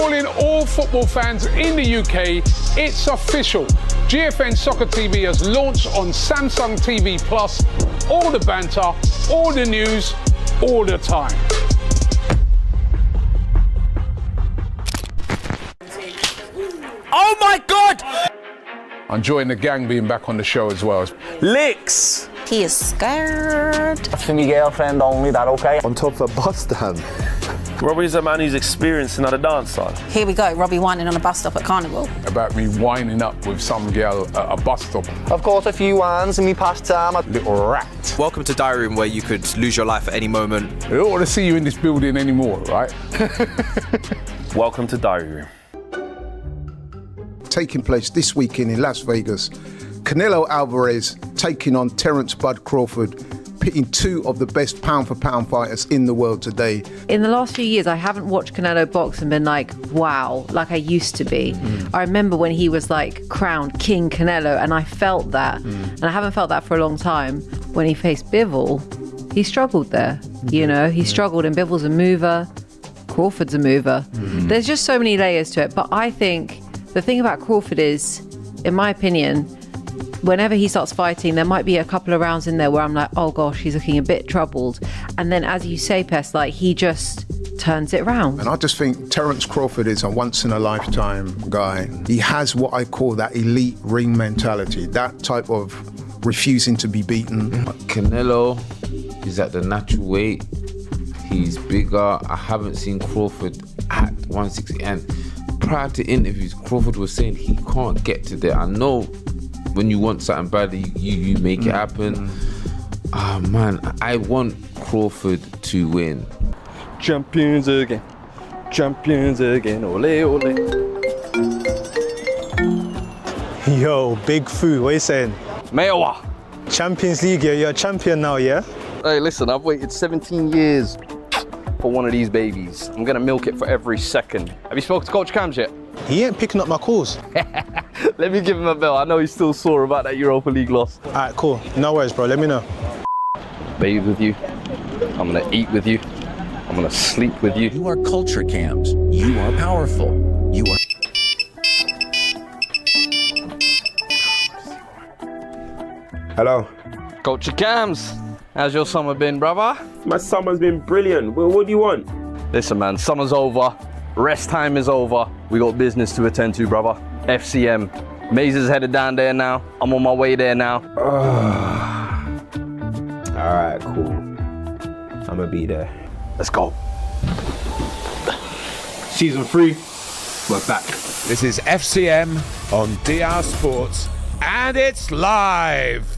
Calling all football fans in the UK, it's official. GFN Soccer TV has launched on Samsung TV Plus. All the banter, all the news, all the time. Oh my God! I'm enjoying the gang being back on the show as well. Licks! He is scared. For me girlfriend only, that okay? On top of a bus stand. Robbie's a man who's experienced another dancer. Here we go, Robbie whining on a bus stop at Carnival. About me winding up with some girl at a bus stop. Of course, a few hands in me pastime. Little rat. Welcome to Diary Room, where you could lose your life at any moment. I don't want to see you in this building anymore, right? Welcome to Diary Room. Taking place this weekend in Las Vegas. Canelo Alvarez taking on Terence Bud Crawford, pitting two of the best pound-for-pound fighters in the world today. In the last few years, I haven't watched Canelo box and been like, wow, like I used to be. I remember when he was like crowned King Canelo, and I felt that. And I haven't felt that for a long time. When he faced Bivol, he struggled there. You know, he struggled, and Bivol's a mover, Crawford's a mover. There's just so many layers to it. But I think the thing about Crawford is, in my opinion, whenever he starts fighting, there might be a couple of rounds in there where I'm like, oh gosh, he's looking a bit troubled. And then, as you say, Pest, like he just turns it round. And I just think Terence Crawford is a once-in-a-lifetime guy. He has what I call that elite ring mentality, that type of refusing to be beaten. Canelo is at the natural weight. He's bigger. I haven't seen Crawford at 160. And prior to interviews, Crawford was saying he can't get to there. I know when you want something badly, you make it happen. Oh man, I want Crawford to win. Champions again. Champions again. Ole, ole. Yo, Big Foo, what are you saying? Mewa. Champions League, you're a champion now, yeah? Hey, listen, I've waited 17 years for one of these babies. I'm gonna milk it for every second. Have you spoken to Coach Cams yet? He ain't picking up my calls. Let me give him a bell. I know he's still sore about that Europa League loss. Alright, cool. No worries, bro. Let me know. Bathe with you. I'm gonna eat with you. I'm gonna sleep with you. You are culture cams. You are powerful. You are... Hello. Culture Cams. How's your summer been, brother? My summer's been brilliant. Well, what do you want? Listen, man, summer's over. Rest time is over. We got business to attend to, brother. FCM. Maze is headed down there now. I'm on my way there now. Alright, cool. I'ma be there. Let's go. Season 3, we're back. This is FCM on DR Sports, and it's live.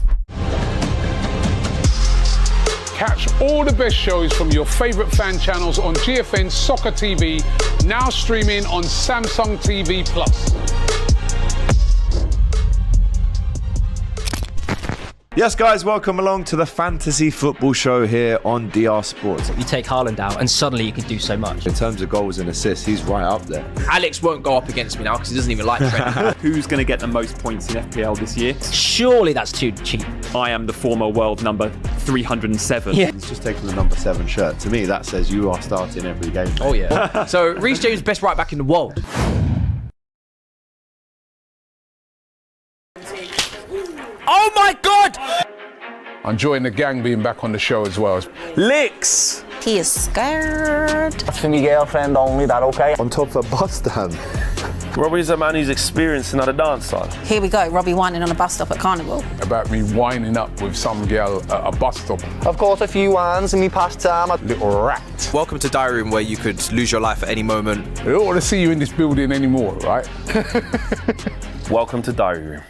Catch all the best shows from your favourite fan channels on GFN Soccer TV, now streaming on Samsung TV Plus. Yes, guys, welcome along to the Fantasy Football Show here on DR Sports. You take Haaland out and suddenly you can do so much. In terms of goals and assists, he's right up there. Alex won't go up against me now because he doesn't even like Trent. Who's going to get the most points in FPL this year? Surely that's too cheap. I am the former world number 307. Yeah. He's just taking the number 7 shirt. To me, that says you are starting every game. Oh, yeah. So, Reece James, best right back in the world. Oh my God! I'm enjoying the gang being back on the show as well. Licks! He is scared. For me girlfriend only, that okay? On top of a bus stand. Robbie's a man who's experienced another dancer. Here we go, Robbie whining on a bus stop at Carnival. About me winding up with some girl at a bus stop. Of course, a few hands in me pastime. Little rat. Welcome to Diary Room, where you could lose your life at any moment. I don't want to see you in this building anymore, right? Welcome to Diary Room.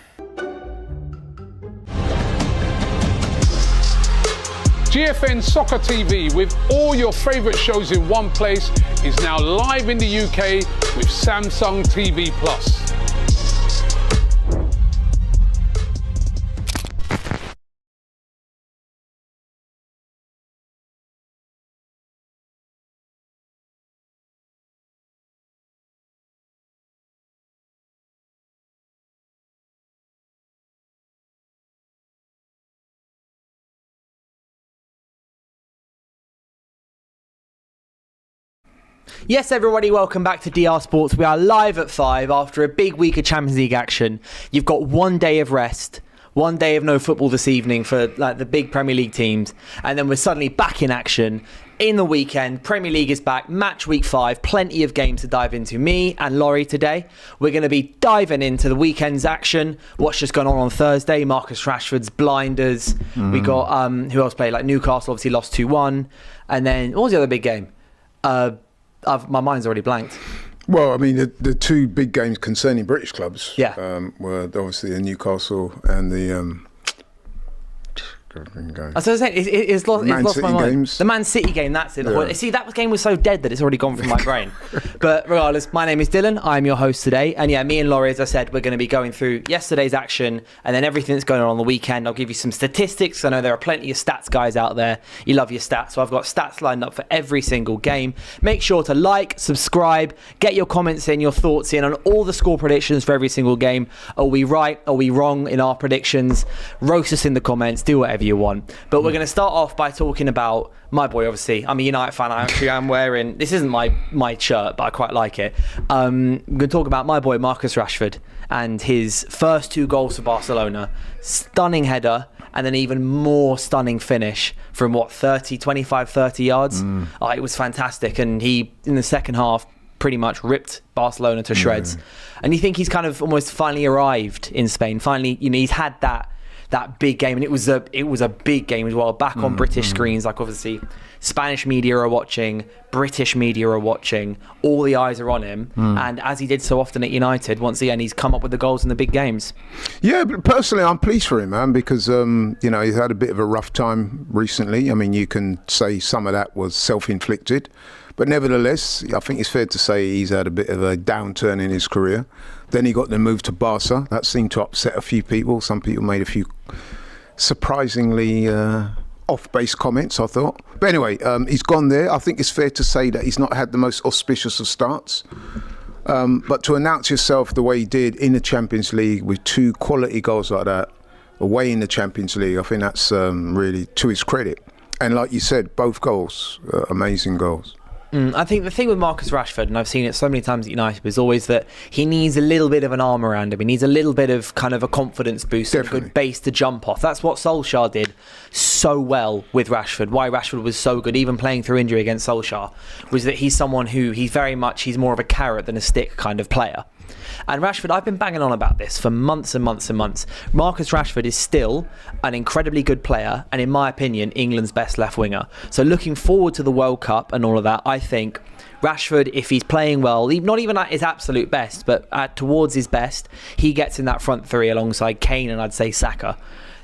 GFN Soccer TV, with all your favourite shows in one place, is now live in the UK with Samsung TV Plus. Yes, everybody, welcome back to DR Sports. We are live at 5 after a big week of Champions League action. You've got 1 day of rest, 1 day of no football this evening for like the big Premier League teams, and then we're suddenly back in action in the weekend. Premier League is back, match week 5, plenty of games to dive into. Me and Laurie today, we're going to be diving into the weekend's action, what's just gone on Thursday, Marcus Rashford's blinders. We got, who else played? Like Newcastle obviously lost 2-1, and then, what was the other big game? My mind's already blanked. Well, I mean, the two big games concerning British clubs were obviously the Newcastle and the... I was saying, it's lost my mind. Games. The Man City game, that's it. Yeah. See, that game was so dead that it's already gone from my brain. But regardless, my name is Dylan. I'm your host today. And yeah, me and Laurie, as I said, we're going to be going through yesterday's action and then everything that's going on the weekend. I'll give you some statistics. I know there are plenty of stats guys out there. You love your stats. So I've got stats lined up for every single game. Make sure to like, subscribe, get your comments in, your thoughts in on all the score predictions for every single game. Are we right? Are we wrong in our predictions? Roast us in the comments. Do whatever you want. But we're going to start off by talking about my boy, obviously. I'm a United fan. I actually am wearing... This isn't my shirt, but I quite like it. I'm going to talk about my boy, Marcus Rashford, and his first 2 goals for Barcelona. Stunning header, and then even more stunning finish from, 25, 30 yards. It was fantastic. And he, in the second half, pretty much ripped Barcelona to shreds. And you think he's kind of almost finally arrived in Spain. Finally, he's had that big game, and it was a big game as well, back on British screens. Like, obviously Spanish media are watching, British media are watching, all the eyes are on him, and as he did so often at United, once again he's come up with the goals in the big games. Yeah, but personally I'm pleased for him, man, because he's had a bit of a rough time recently. I mean, you can say some of that was self-inflicted, but nevertheless I think it's fair to say he's had a bit of a downturn in his career. Then he got the move to Barca. That seemed to upset a few people. Some people made a few surprisingly off-base comments, I thought. But anyway, he's gone there. I think it's fair to say that he's not had the most auspicious of starts. But to announce yourself the way he did in the Champions League with 2 quality goals like that, away in the Champions League, I think that's really to his credit. And like you said, both goals, amazing goals. I think the thing with Marcus Rashford, and I've seen it so many times at United, is always that he needs a little bit of an arm around him. He needs a little bit of kind of a confidence boost, a good base to jump off. That's what Solskjaer did so well with Rashford. Why Rashford was so good, even playing through injury against Solskjaer, was that he's someone who he's more of a carrot than a stick kind of player. And Rashford, I've been banging on about this for months and months and months. Marcus Rashford is still an incredibly good player, and in my opinion, England's best left winger. So looking forward to the World Cup and all of that, I think Rashford, if he's playing well, not even at his absolute best, but towards his best, he gets in that front 3 alongside Kane and I'd say Saka.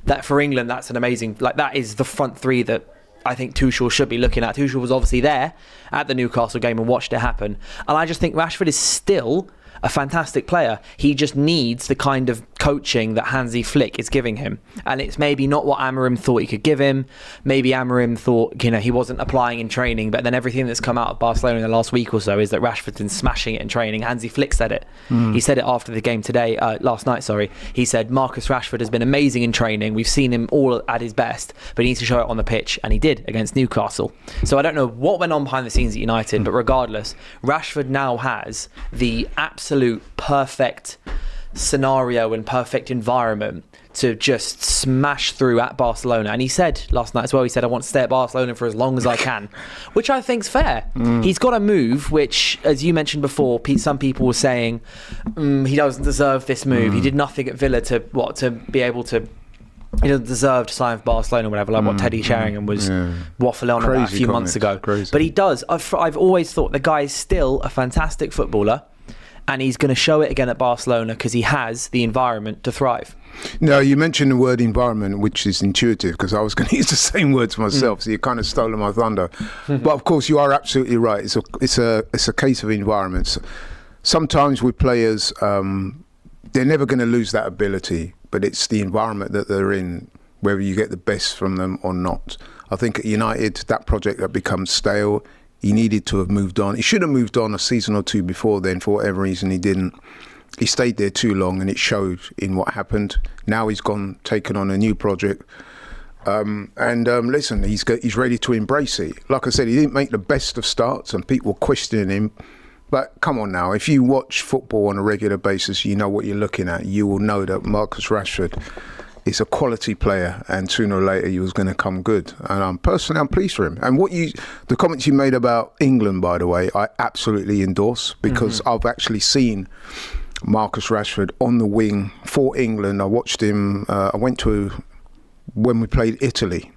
That for England, that's an amazing... that is the front 3 that I think Tuchel should be looking at. Tuchel was obviously there at the Newcastle game and watched it happen. And I just think Rashford is still a fantastic player. He just needs the kind of coaching that Hansi Flick is giving him, and it's maybe not what Amorim thought he could give him. Maybe Amorim thought he wasn't applying in training, but then everything that's come out of Barcelona in the last week or so is that Rashford's been smashing it in training. Hansi Flick said it. He said it after the game last night. He said Marcus Rashford has been amazing in training. We've seen him all at his best, but he needs to show it on the pitch, and he did against Newcastle. So I don't know what went on behind the scenes at United, but regardless, Rashford now has the absolute perfect scenario and perfect environment to just smash through at Barcelona. And he said last night as well, he said, I want to stay at Barcelona for as long as I can, which I think's fair. He's got a move which, as you mentioned before, some people were saying he doesn't deserve this move. He did nothing at Villa to be able to... He doesn't deserve to sign for Barcelona or whatever, like what Teddy Sheringham was waffling on about a few months ago. But he does. I've always thought the guy is still a fantastic footballer, and he's going to show it again at Barcelona because he has the environment to thrive. No, you mentioned the word environment, which is intuitive, because I was going to use the same words myself, so you kind of stolen my thunder. But of course, you are absolutely right. It's a case of environments. Sometimes with players, they're never going to lose that ability, but it's the environment that they're in, whether you get the best from them or not. I think at United, that project had become stale. He needed to have moved on. He should have moved on a season or two before then. For whatever reason, he didn't. He stayed there too long, and it showed in what happened. Now he's taken on a new project. Listen, he's ready to embrace it. Like I said, he didn't make the best of starts, and people were questioning him. But come on now, if you watch football on a regular basis, you know what you're looking at. You will know that Marcus Rashford is a quality player, and sooner or later he was going to come good. And I'm pleased for him. And the comments you made about England, by the way, I absolutely endorse, because I've actually seen Marcus Rashford on the wing for England. I watched him. I went to when we played Italy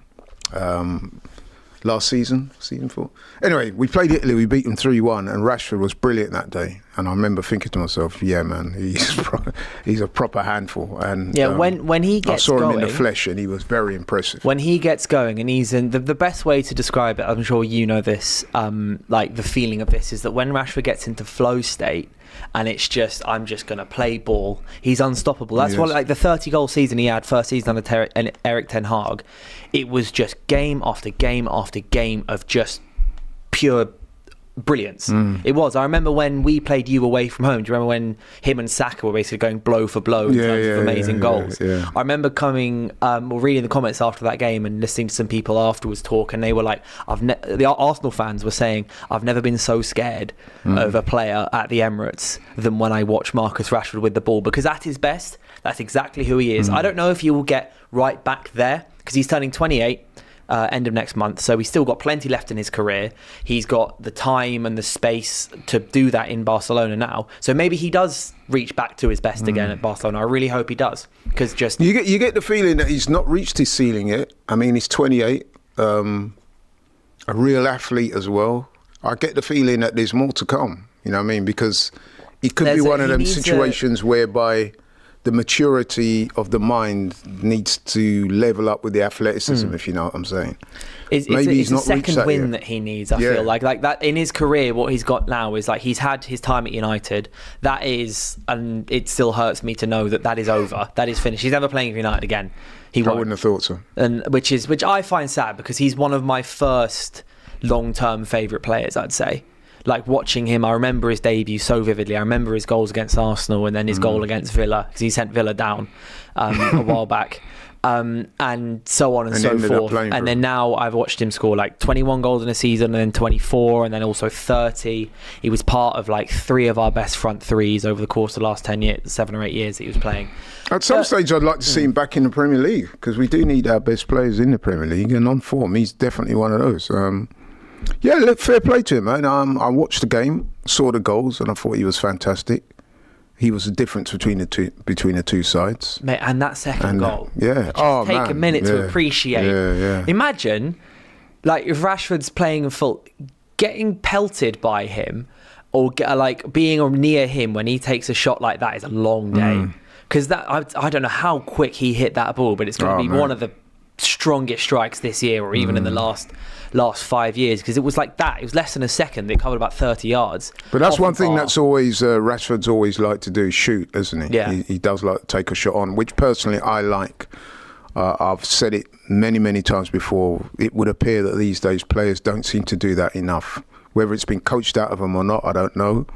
last season 4. Anyway, we played Italy, we beat them 3-1, and Rashford was brilliant that day. And I remember thinking to myself, yeah, man, he's a proper handful. And when he gets going, I saw going, him in the flesh, and he was very impressive. When he gets going, and he's in the best way to describe it, I'm sure you know this, like the feeling of this is that when Rashford gets into flow state, and it's just, I'm just going to play ball, he's unstoppable. That's what, like the 30-goal season he had first season under Eric Ten Hag, it was just game after game after game of just pure brilliance. It was. I remember when we played you away from home. Do you remember when him and Saka were basically going blow for blow in terms of amazing goals? I remember coming or reading the comments after that game and listening to some people afterwards talk, and they were like, the Arsenal fans were saying, I've never been so scared of a player at the Emirates than when I watch Marcus Rashford with the ball, because at his best, that's exactly who he is. I don't know if he will get right back there, because he's turning 28 end of next month, so he's still got plenty left in his career. He's got the time and the space to do that in Barcelona now, so maybe he does reach back to his best again at Barcelona. I really hope he does, because just you get the feeling that he's not reached his ceiling yet. I mean, he's 28, a real athlete as well. I get the feeling that there's more to come, you know what I mean, because it could be one of them situations whereby the maturity of the mind needs to level up with the athleticism, if you know what I'm saying. Maybe he's not reached that second win that he needs. I feel like that in his career. What he's got now is like he's had his time at United. That is, and it still hurts me to know that is over. That is finished. He's never playing for United again. I wouldn't have thought so. And which I find sad, because he's one of my first long-term favourite players, I'd say. Like watching him, I remember his debut so vividly. I remember his goals against Arsenal, and then his goal against Villa, because he sent Villa down a while back, and so on and so forth. And then now I've watched him score like 21 goals in a season, and then 24, and then also 30. He was part of like 3 of our best front threes over the course of the last 10 years, 7 or 8 years that he was playing. At some stage, I'd like to see him back in the Premier League, because we do need our best players in the Premier League, and on form, he's definitely one of those. Yeah, look, fair play to him, man. I watched the game, saw the goals, and I thought he was fantastic. He was the difference between the two sides. Mate, and that second goal. Yeah. Take a minute to appreciate. Yeah. Imagine, like, if Rashford's playing in full, getting pelted by him, or like being near him when he takes a shot like that is a long day. Because I don't know how quick he hit that ball, but it's going to be one of the strongest strikes this year, or even in the last 5 years, because it was like that. It was less than a second. It covered about 30 yards. But that's one thing that's always Rashford's always liked to do, shoot, isn't he? Yeah. He does like to take a shot on, which personally I like. I've said it many times before. It would appear that these days players don't seem to do that enough. Whether it's been coached out of them or not, I don't know.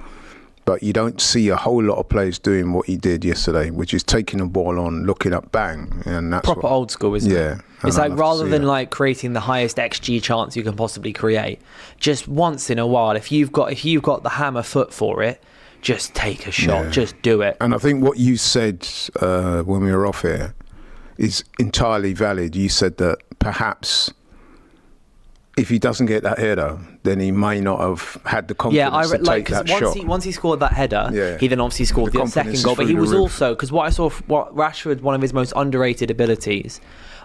But you don't see a whole lot of players doing what he did yesterday, which is taking the ball on, looking up, bang, and that's proper old school, isn't it? Yeah. It's like, rather than like creating the highest XG chance you can possibly create, just once in a while, if you've got the hammer foot for it, just take a shot, just do it. And I think what you said when we were off here is entirely valid. You said that perhaps if he doesn't get that header, then he may not have had the confidence to take that shot. Once he scored that header, he then obviously scored the second goal. But he was also, because what Rashford, one of his most underrated abilities,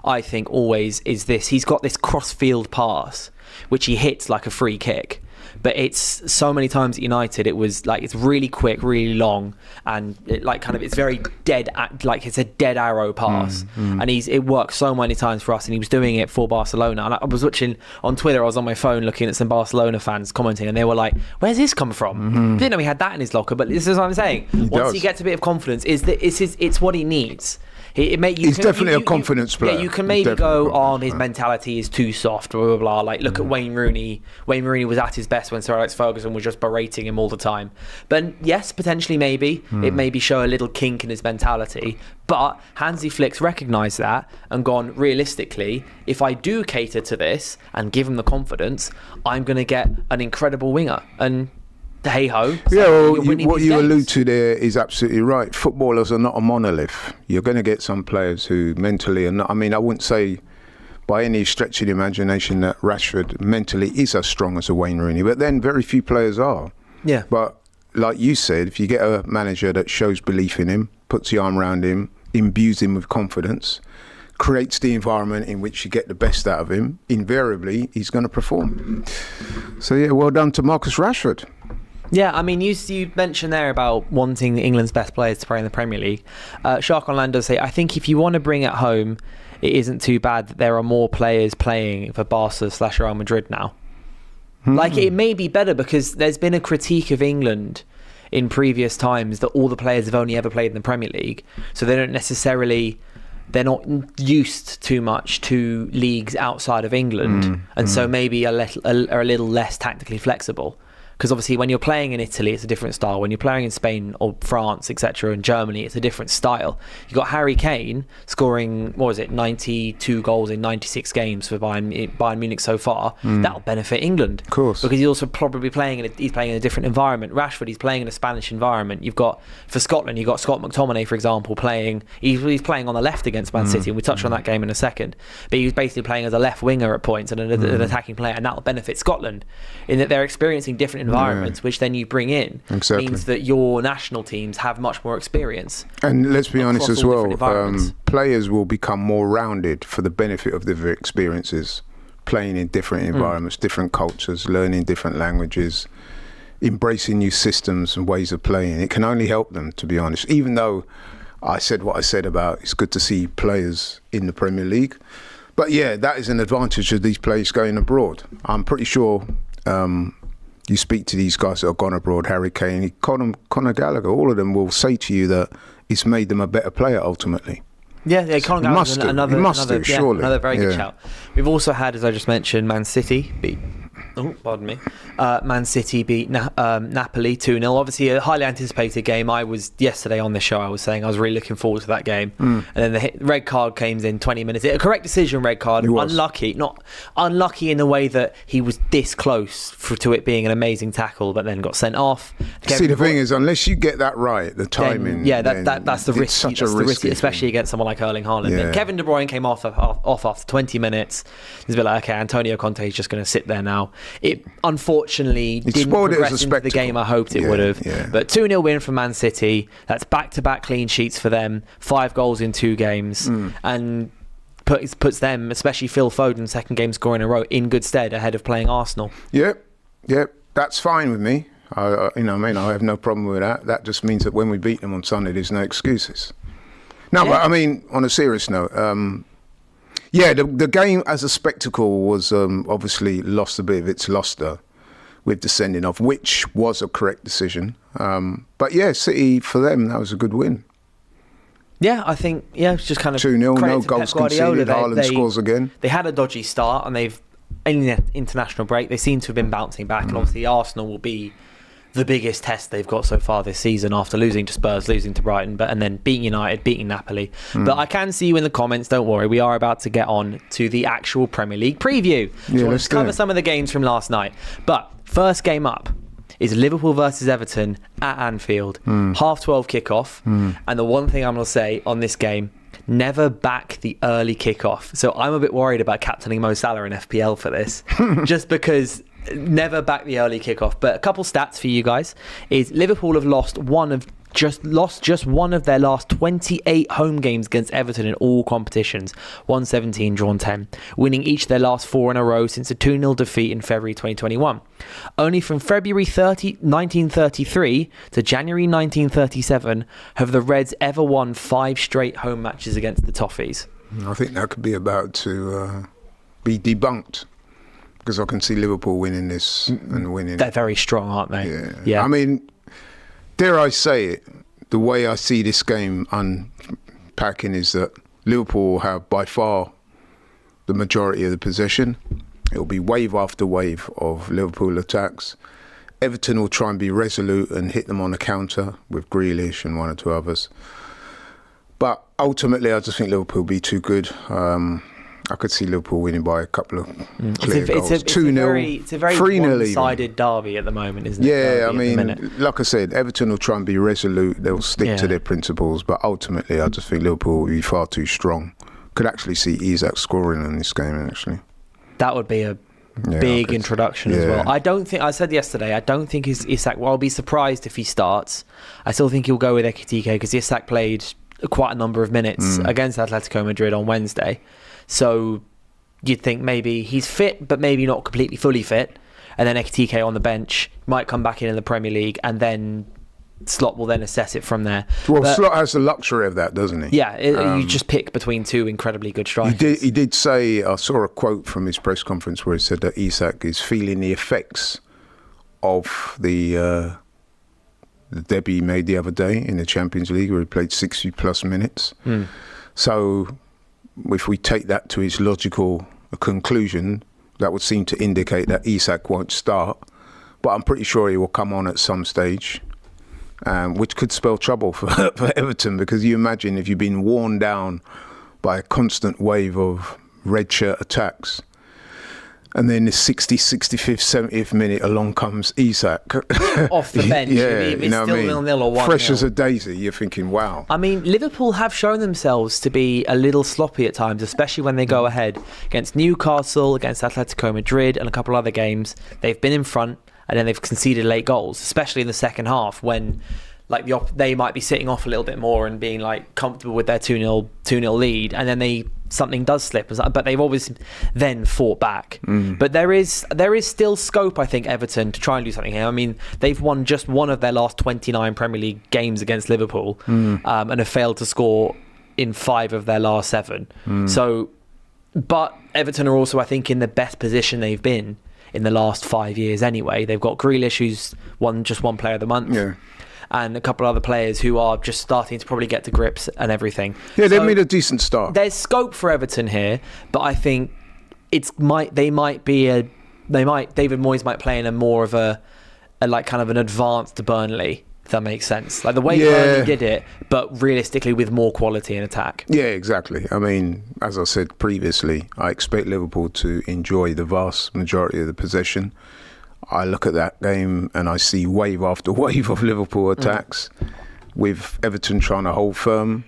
I think, always is this. He's got this cross-field pass, which he hits like a free kick. But it's so many times at United, it was like, it's really quick, really long, and it's very dead, like it's a dead arrow pass. And it works so many times for us, and he was doing it for Barcelona. And I was watching on Twitter, I was on my phone looking at some Barcelona fans commenting, and they were like, where's this come from? Didn't know he had that in his locker, but this is what I'm saying. Once he gets a bit of confidence, it's what he needs. He's definitely a confidence player. Yeah, you can maybe go on his mentality is too soft, blah, blah, blah. Like, look at Wayne Rooney. Wayne Rooney was at his best when Sir Alex Ferguson was just berating him all the time. But yes, potentially maybe. It maybe show a little kink in his mentality. But Hansi Flick's recognised that and gone, realistically, if I do cater to this and give him the confidence, I'm going to get an incredible winger. And hey ho. Yeah, well, what you allude to there is absolutely right. Footballers are not a monolith. You're going to get some players who mentally are not. I mean, I wouldn't say by any stretch of the imagination that Rashford mentally is as strong as a Wayne Rooney, but then very few players are. Yeah. But like you said, if you get a manager that shows belief in him, puts the arm around him, imbues him with confidence, creates the environment in which you get the best out of him, invariably he's going to perform. So yeah, well done to Marcus Rashford. Yeah, I mean, you mentioned there about wanting England's best players to play in the Premier League. Shark Online does say, I think if you want to bring it home, it isn't too bad that there are more players playing for Barca/Real Madrid now. Like, it may be better because there's been a critique of England in previous times that all the players have only ever played in the Premier League, so they're not used too much to leagues outside of England, and so maybe are a little less tactically flexible. Because obviously when you're playing in Italy, it's a different style. When you're playing in Spain or France, etc., and Germany, it's a different style. You've got Harry Kane scoring, 92 goals in 96 games for Bayern Munich so far. That'll benefit England. Of course. Because he's also probably playing in a different environment. Rashford, he's playing in a Spanish environment. You've got, for Scotland, you've got Scott McTominay, for example, playing. He's playing on the left against Man City, and we'll touch on that game in a second. But he's basically playing as a left winger at points and an attacking player, and that'll benefit Scotland in that they're experiencing different environments, which then you bring in, means that your national teams have much more experience. And let's be honest as well, players will become more rounded for the benefit of their experiences, playing in different environments, different cultures, learning different languages, embracing new systems and ways of playing. It can only help them, to be honest, even though I said what I said about it's good to see players in the Premier League. But yeah, that is an advantage of these players going abroad. I'm pretty sure you speak to these guys that have gone abroad, Harry Kane, Conor Gallagher, all of them will say to you that it's made them a better player ultimately. Yeah, Conor Gallagher, another very good shout. We've also had, as I just mentioned, Man City beat. Man City beat Napoli 2-0. Obviously, a highly anticipated game. I was yesterday on the show. I was saying I was really looking forward to that game. And then the red card came in 20 minutes. A correct decision, red card. Unlucky, not unlucky in the way that he was this close to it being an amazing tackle, but then got sent off. See, the thing is, unless you get that right, the timing. That's the risk. That's the risk, especially against someone like Erling Haaland. Then Kevin De Bruyne came off after 20 minutes. He's a bit like, okay, Antonio Conte is just going to sit there now. It unfortunately didn't progress into the game I hoped it would have. But 2-0 win for Man City. That's back-to-back clean sheets for them. 5 goals in 2 games. And puts them, especially Phil Foden, second game score in a row, in good stead ahead of playing Arsenal. Yep. That's fine with me. I have no problem with that. That just means that when we beat them on Sunday, there's no excuses. No, but I mean, on a serious note, the game as a spectacle was obviously lost a bit of its lustre with the sending off, which was a correct decision. But yeah, City, for them, that was a good win. Yeah, I think, it's just kind of 2-0, no goals conceded, Haaland scores again. They had a dodgy start, and they've, in the international break, they seem to have been bouncing back, and obviously Arsenal will be the biggest test they've got so far this season after losing to Spurs, losing to Brighton, and then beating United, beating Napoli. But I can see you in the comments, don't worry, we are about to get on to the actual Premier League preview. So let's cover some of the games from last night. But first game up is Liverpool versus Everton at Anfield. 12:30 kickoff. And the one thing I'm going to say on this game, never back the early kickoff. So I'm a bit worried about captaining Mo Salah in FPL for this, just because never back the early kickoff. But a couple stats for you guys is Liverpool have lost just one of their last 28 home games against Everton in all competitions, 117, drawn 10, winning each their last 4 in a row since a 2-0 defeat in February 2021. Only from February 1933 to January 1937 have the Reds ever won 5 straight home matches against the Toffees. I think that could be about to be debunked, because I can see Liverpool winning this and winning. They're very strong, aren't they? Yeah. I mean, dare I say it, the way I see this game packing is that Liverpool will have by far the majority of the possession. It'll be wave after wave of Liverpool attacks. Everton will try and be resolute and hit them on the counter with Grealish and one or two others. But ultimately, I just think Liverpool will be too good. I could see Liverpool winning by a couple of clear goals. 2-0, it's a very 3-0 one-sided derby at the moment, isn't it? Yeah, Derby I at the mean, minute. like I said, Everton will try and be resolute. They'll stick to their principles. But ultimately, I just think Liverpool will be far too strong. Could actually see Isak scoring in this game, actually. That would be a big introduction as well. I said yesterday, I don't think Isak, well, I'll be surprised if he starts. I still think he'll go with Ekitike because Isak played quite a number of minutes against Atletico Madrid on Wednesday. So you'd think maybe he's fit, but maybe not completely fully fit. And then Ekitike on the bench might come back in the Premier League, and then Slot will then assess it from there. Well, Slot has the luxury of that, doesn't he? Yeah, you just pick between two incredibly good strikers. He did say, I saw a quote from his press conference where he said that Isak is feeling the effects of the debut he made the other day in the Champions League, where he played 60 plus minutes. So if we take that to its logical conclusion, that would seem to indicate that Isak won't start. But I'm pretty sure he will come on at some stage, which could spell trouble for Everton, because you imagine if you've been worn down by a constant wave of red shirt attacks, and then the 60th, 65th, 70th minute along comes Isak. Off the bench. It's you know still what I mean? 0-0 or 1-0. Fresh as a daisy, you're thinking, wow. I mean, Liverpool have shown themselves to be a little sloppy at times, especially when they go ahead against Newcastle, against Atletico Madrid, and a couple other games. They've been in front, and then they've conceded late goals, especially in the second half when they might be sitting off a little bit more and being comfortable with their 2-0 lead, and then something does slip, but they've always then fought back. But there is still scope, I think, Everton to try and do something here. I mean, they've won just one of their last 29 Premier League games against Liverpool, and have failed to score in 5 of their last 7. So, but Everton are also, I think, in the best position they've been in the last 5 years anyway. They've got Grealish, who's won just one Player of the Month. Yeah. And a couple of other players who are just starting to probably get to grips and everything. Yeah, they've made a decent start. There's scope for Everton here, but I think David Moyes might play in a more of a kind of an advanced Burnley, if that makes sense. Like the way Burnley did it, but realistically with more quality in attack. Yeah, exactly. I mean, as I said previously, I expect Liverpool to enjoy the vast majority of the possession. I look at that game and I see wave after wave of Liverpool attacks with Everton trying to hold firm.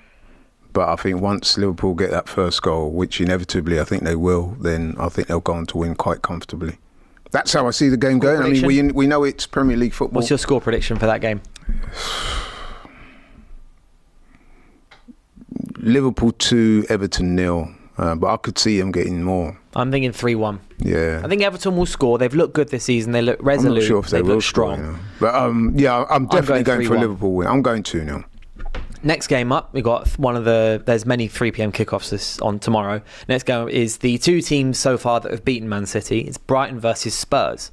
But I think once Liverpool get that first goal, which inevitably I think they will, then I think they'll go on to win quite comfortably. That's how I see the game going. I mean, we know it's Premier League football. What's your score prediction for that game? Liverpool 2, Everton 0. But I could see them getting more. I'm thinking 3-1. Yeah. I think Everton will score. They've looked good this season. They look resolute. I'm not sure if they will look strong. Score, But I'm definitely going for a Liverpool win. I'm going 2-0. Next game up, we got there's many 3 p.m. kickoffs on tomorrow. Next game is the 2 teams so far that have beaten Man City. It's Brighton versus Spurs.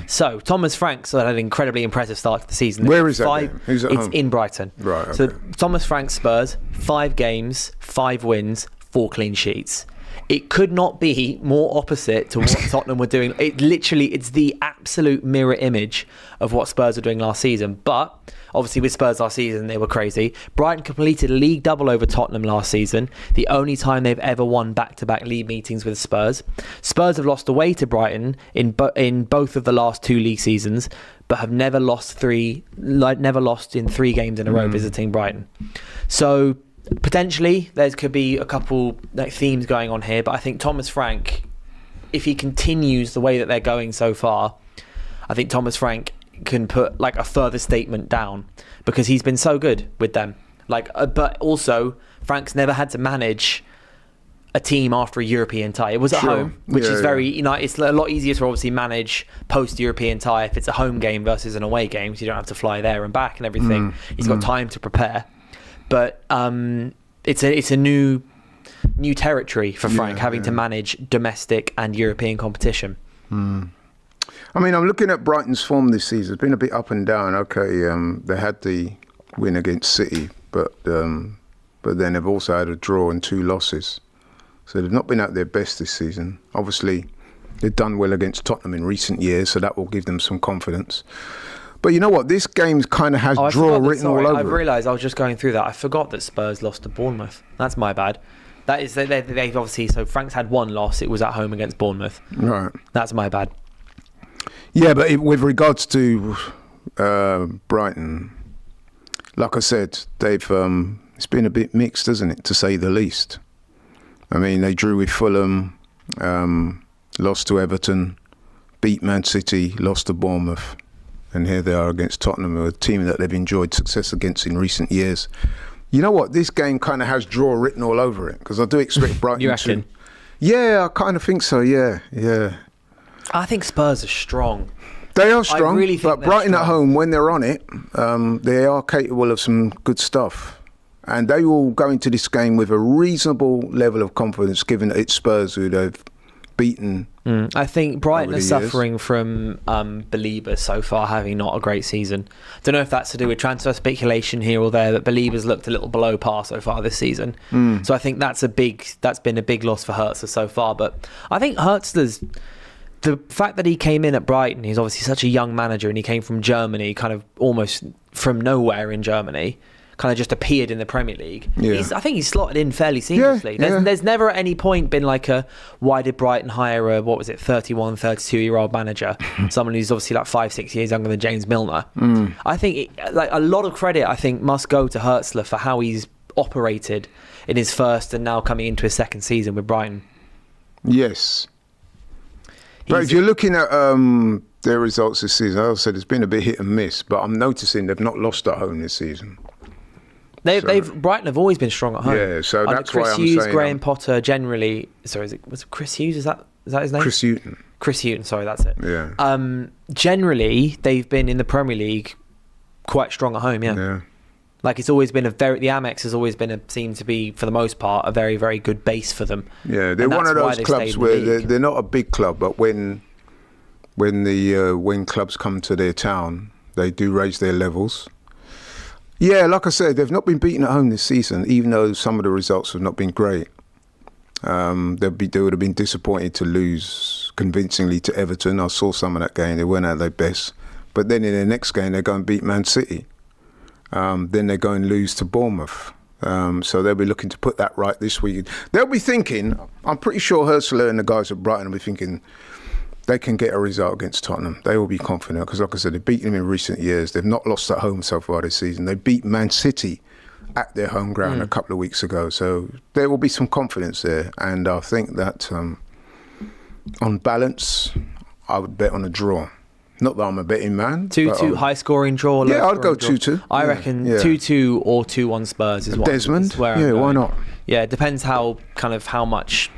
So Thomas Frank's had an incredibly impressive start to the season. Where is that game? Who's at home? It's in Brighton. Right. Okay. So Thomas Frank's Spurs, 5 games, 5 wins, 4 clean sheets. It could not be more opposite to what Tottenham were doing. It's the absolute mirror image of what Spurs were doing last season. But obviously with Spurs last season, they were crazy. Brighton completed a league double over Tottenham last season, the only time they've ever won back-to-back league meetings with Spurs. Spurs have lost away to Brighton in both of the last 2 league seasons, but have never lost in 3 games in a row visiting Brighton. So potentially there could be a couple themes going on here, but I think Thomas Frank, if he continues the way that they're going so far, I think Thomas Frank can put a further statement down, because he's been so good with them. But also Frank's never had to manage a team after a European tie. It was at home, which is very it's a lot easier to obviously manage post-European tie if it's a home game versus an away game, so you don't have to fly there and back and everything. He's got time to prepare. But it's a new territory for Frank, having to manage domestic and European competition. I mean, I'm looking at Brighton's form this season. It's been a bit up and down. Okay, they had the win against City, but but then they've also had a draw and 2 losses. So they've not been at their best this season. Obviously, they've done well against Tottenham in recent years, so that will give them some confidence. But you know what? This game kind of has draw written all over I it. realised I was just going through that. I forgot that Spurs lost to Bournemouth. That's my bad. That is, they've obviously, so Frank's had 1 loss. It was at home against Bournemouth. Right. That's my bad. Yeah, but with regards to Brighton, like I said, they've it's been a bit mixed, isn't it, to say the least. I mean, they drew with Fulham, lost to Everton, beat Man City, lost to Bournemouth. And here they are against Tottenham, a team that they've enjoyed success against in recent years. You know what? This game kind of has draw written all over it, because I do expect Brighton You reckon? to... Yeah, I kind of think so, yeah. I think Spurs are strong. They are strong, I really think but they're Brighton strong. at home, when they're on it, they are capable of some good stuff. And they will go into this game with a reasonable level of confidence, given that it's Spurs who they've beaten. I think Brighton over are the suffering from Beliebers so far having not a great season. Don't know if that's to do with transfer speculation here or there, but Beliebers looked a little below par so far this season. So I think that's been a big loss for Hertzler so far. But I think Hertzler's, the fact that he came in at Brighton, he's obviously such a young manager, and he came from Germany, kind of almost from nowhere in Germany, kind of just appeared in the Premier League. Yeah. I think he's slotted in fairly seamlessly. There's never at any point been like why did Brighton hire a 31, 32-year-old manager? Someone who's obviously like 5-6 years younger than James Milner. I think a lot of credit, I think, must go to Hertzler for how he's operated in his first and now coming into his second season with Brighton. Yes. But if you're looking at their results this season, as I said, it's been a bit hit and miss, but I'm noticing they've not lost at home this season. Brighton have always been strong at home. Yeah, so Under that's Chris why I'm Hughes, saying Graham Potter, generally. Sorry, was it Chris Hughes? Is that his name? Chris Hughton. Chris Hughton. Sorry, that's it. Yeah. Generally, they've been in the Premier League quite strong at home. Yeah. Like it's always been the Amex has always been seemed to be, for the most part, a very, very good base for them. Yeah, they're one of those clubs where they're not a big club, but when clubs come to their town, they do raise their levels. Yeah, like I said, they've not been beaten at home this season, even though some of the results have not been great. They would have been disappointed to lose convincingly to Everton. I saw some of that game. They weren't at their best. But then in their next game, they go and beat Man City. Then they go and lose to Bournemouth. So they'll be looking to put that right this week. They'll be thinking, I'm pretty sure Hertzler and the guys at Brighton will be thinking, they can get a result against Tottenham. They will be confident because, like I said, they've beaten them in recent years. They've not lost at home so far this season. They beat Man City at their home ground a couple of weeks ago. So there will be some confidence there. And I think that on balance, I would bet on a draw. Not that I'm a betting man. 2-2 high-scoring draw. Yeah, I'd go 2-2. I reckon 2-2 or 2-1 Spurs is what. Desmond? Where I'm going. Why not? Yeah, it depends how much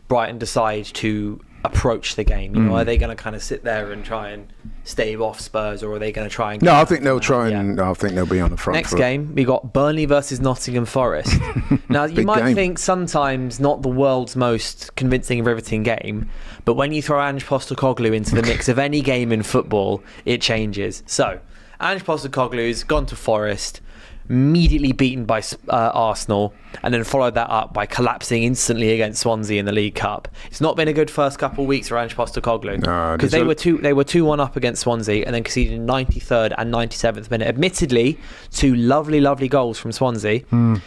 Brighton decide to approach the game. You know, are they going to kind of sit there and try and stave off Spurs, or are they going to try and? No, I think they'll try and. I think they'll be on the front. Next game, we got Burnley versus Nottingham Forest. Now, you might think sometimes not the world's most convincing and riveting game, but when you throw Ange Postecoglou into the mix of any game in football, it changes. So, Ange Postecoglou's gone to Forest, immediately beaten by Arsenal, and then followed that up by collapsing instantly against Swansea in the League Cup. It's not been a good first couple of weeks for Ange Postecoglou, because they were 2-1 up against Swansea and then conceded in 93rd and 97th minute. Admittedly, 2 lovely goals from Swansea,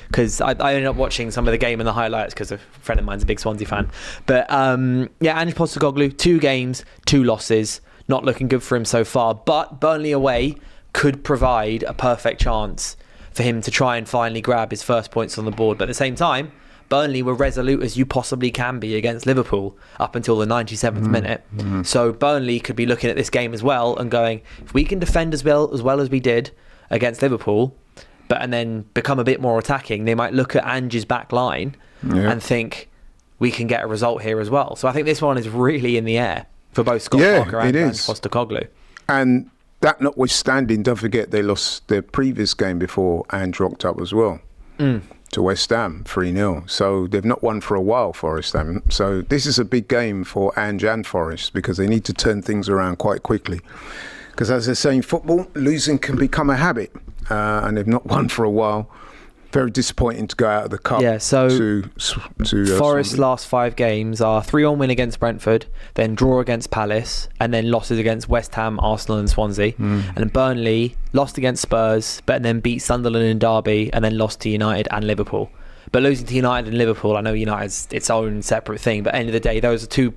because I ended up watching some of the game and the highlights because a friend of mine's a big Swansea fan. But Ange Postecoglou, 2 games, 2 losses, not looking good for him so far. But Burnley away could provide a perfect chance for him to try and finally grab his first points on the board. But at the same time, Burnley were resolute as you possibly can be against Liverpool up until the 97th minute. So Burnley could be looking at this game as well and going, if we can defend as well as we did against Liverpool, and then become a bit more attacking, they might look at Ange's back line and think, we can get a result here as well. So I think this one is really in the air for both Scott Parker and Ange Postecoglou. And that notwithstanding, don't forget they lost their previous game before Ange rocked up as well to West Ham 3-0. So they've not won for a while, Forest haven't. So this is a big game for Ange and Forest because they need to turn things around quite quickly. Because as they say in football, losing can become a habit, and they've not won for a while. Very disappointing to go out of the cup. Yeah, so to Forest's Swansea. last 5 games are 3-1 win against Brentford, then draw against Palace, and then losses against West Ham, Arsenal and Swansea. And then Burnley lost against Spurs, but then beat Sunderland in Derby, and then lost to United and Liverpool. But losing to United and Liverpool, I know United's its own separate thing, but at the end of the day, those are two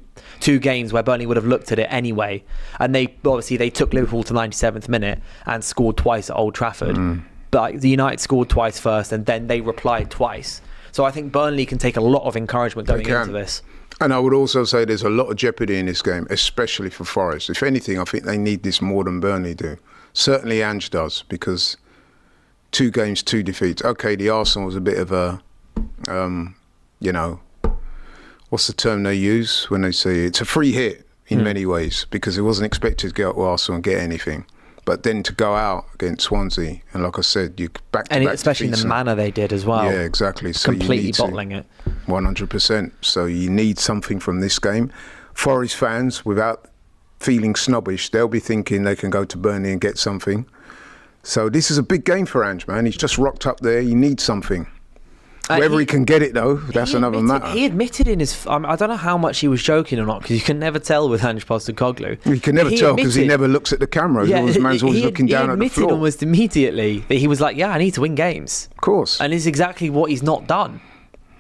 games where Burnley would have looked at it anyway. And they took Liverpool to 97th minute and scored twice at Old Trafford. But the United scored twice first, and then they replied twice. So I think Burnley can take a lot of encouragement going into this. And I would also say there's a lot of jeopardy in this game, especially for Forest. If anything, I think they need this more than Burnley do. Certainly Ange does, because 2 games, 2 defeats. Okay, the Arsenal was a bit of a, what's the term they use when they say it's a free hit in many ways, because it wasn't expected to go to Arsenal and get anything. But then to go out against Swansea, and like I said, you back to and back especially defeats the manner they did as well. Yeah, exactly. So completely bottling it. 100%. So you need something from this game. Forest fans, without feeling snobbish, they'll be thinking they can go to Burnley and get something. So this is a big game for Ange, man. He's just rocked up there. You need something. Whether he can get it, though, that's another matter. He admitted in his... I don't know how much he was joking or not, because you can never tell with Ange Postecoglou. You can never tell because he never looks at the camera. Yeah, the man's always looking down at the floor. He admitted almost immediately that he was like, yeah, I need to win games. Of course. And it's exactly what he's not done.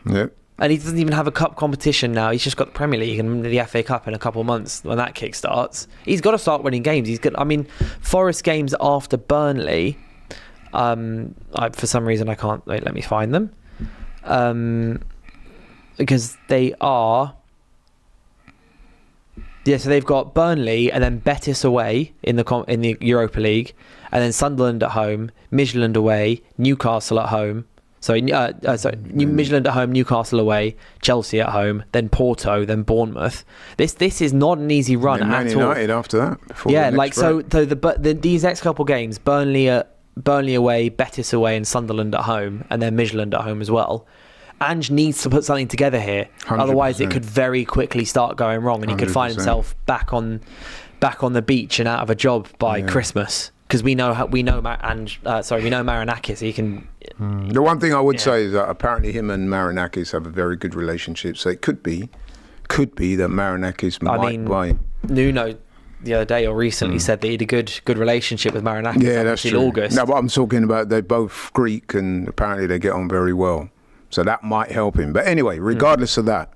Yep. And he doesn't even have a cup competition now. He's just got the Premier League and the FA Cup in a couple of months when that kick starts. He's got to start winning games. Forest games after Burnley, for some reason I can't... Wait, let me find them. Because they are... Yeah, so they've got Burnley and then Betis away in the Europa League, and then Sunderland at home, Midtjylland away, Newcastle at home. Midtjylland at home, Newcastle away, Chelsea at home, then Porto, then Bournemouth. This is not an easy run at all. Man United after that. These next couple games, Burnley away, Betis away, and Sunderland at home, and then Midtjylland at home as well. Ange needs to put something together here, 100%. Otherwise it could very quickly start going wrong, and he could find 100%. himself back on the beach and out of a job by Christmas. Because we know Marinakis. He can. The one thing I would say is that apparently him and Marinakis have a very good relationship. So it could be that Marinakis might buy. Nuno the other day or recently said that he had a good relationship with Marinakis. Yeah, that's in true. August. No, but I'm talking about they're both Greek and apparently they get on very well. So that might help him. But anyway, regardless of that,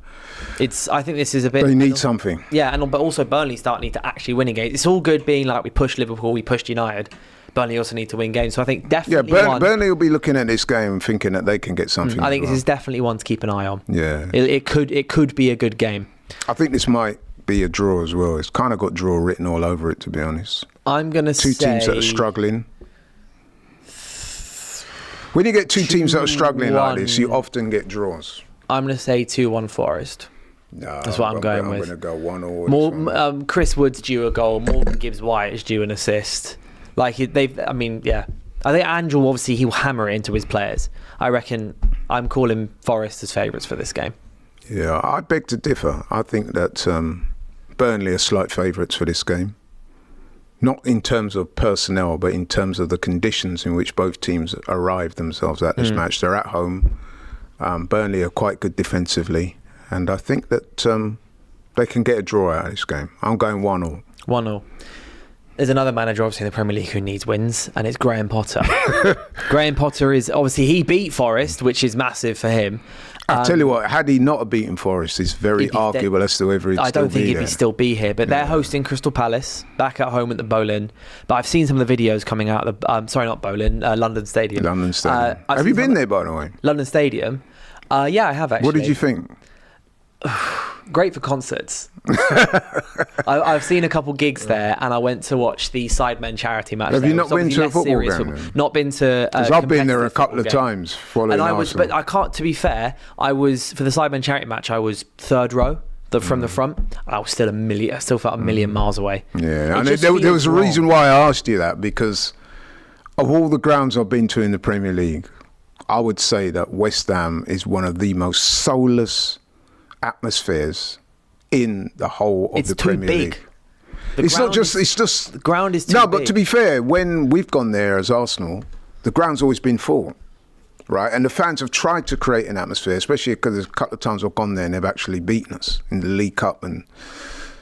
I think this is a bit... They need something. Yeah, but also Burnley need to actually winning games. It's all good being like we pushed Liverpool, we pushed United. Burnley also need to win games. So I think definitely Burnley will be looking at this game and thinking that they can get something. I think this is definitely one to keep an eye on. Yeah. It could be a good game. I think this might be a draw as well. It's kind of got draw written all over it, to be honest. I'm going to say... Two teams that are struggling. When you get two teams that are struggling like this, you often get draws. I'm going to say 2-1 Forest. No, that's what I'm going with. I'm going to go 1-1. Chris Wood's due a goal. Morgan Gibbs-White is due an assist. I think Ange will he'll hammer it into his players. I reckon I'm calling Forest as favourites for this game. Yeah, I beg to differ. I think that Burnley are slight favourites for this game. Not in terms of personnel, but in terms of the conditions in which both teams arrive themselves at this match. They're at home. Burnley are quite good defensively. And I think that they can get a draw out of this game. I'm going 1-1. 1-0. There's another manager, obviously, in the Premier League who needs wins, and it's Graham Potter. Graham Potter is, obviously, he beat Forest, which is massive for him. I'll tell you what, had he not beaten Forest, it's very arguable as to whether he'd still be there. I don't think he'd still be here, but they're hosting Crystal Palace, back at home at the Boleyn. But I've seen some of the videos coming out of the, London Stadium. London Stadium. Have you been there, by the way? London Stadium? Yeah, I have actually. What did you think? Great for concerts. I've seen a couple gigs there, and I went to watch the Sidemen charity match. Have you not been to a football game? Not been to. Because I've been there a couple of times following Arsenal. But I can't. To be fair, I was for the Sidemen charity match. I was third row. From the front, I was still I still felt a million miles away. Yeah, and there was a reason why I asked you that, because of all the grounds I've been to in the Premier League, I would say that West Ham is one of the most soulless atmospheres in the whole of the Premier League. It's just the ground is too big. But to be fair, when we've gone there as Arsenal, the ground's always been full. right? And the fans have tried to create an atmosphere, especially because there's a couple of times I've gone there and they've actually beaten us in the League Cup and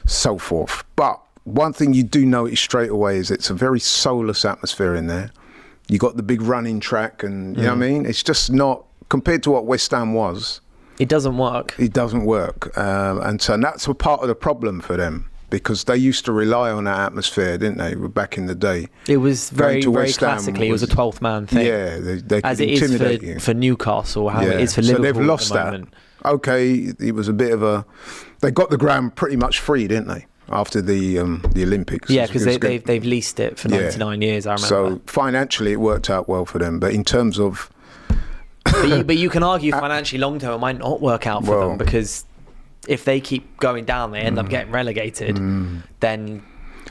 so forth. But one thing you do notice straight away is it's a very soulless atmosphere in there. You got the big running track and, you know what I mean? It's just not, compared to what West Ham was. It doesn't work. It doesn't work. And that's a part of the problem for them, because they used to rely on that atmosphere, didn't they, back in the day? It was very classically, it was a 12th man thing. Yeah, they could as it intimidate is you. for Newcastle, how it is for Liverpool. So they've lost at the that. moment. Okay, it was a bit of a... They got the ground pretty much free, didn't they, after the Olympics? Yeah, because they've leased it for 99 years, I remember. So financially, it worked out well for them. But in terms of... but you can argue financially long term it might not work out for them, because if they keep going down, they end up getting relegated. Then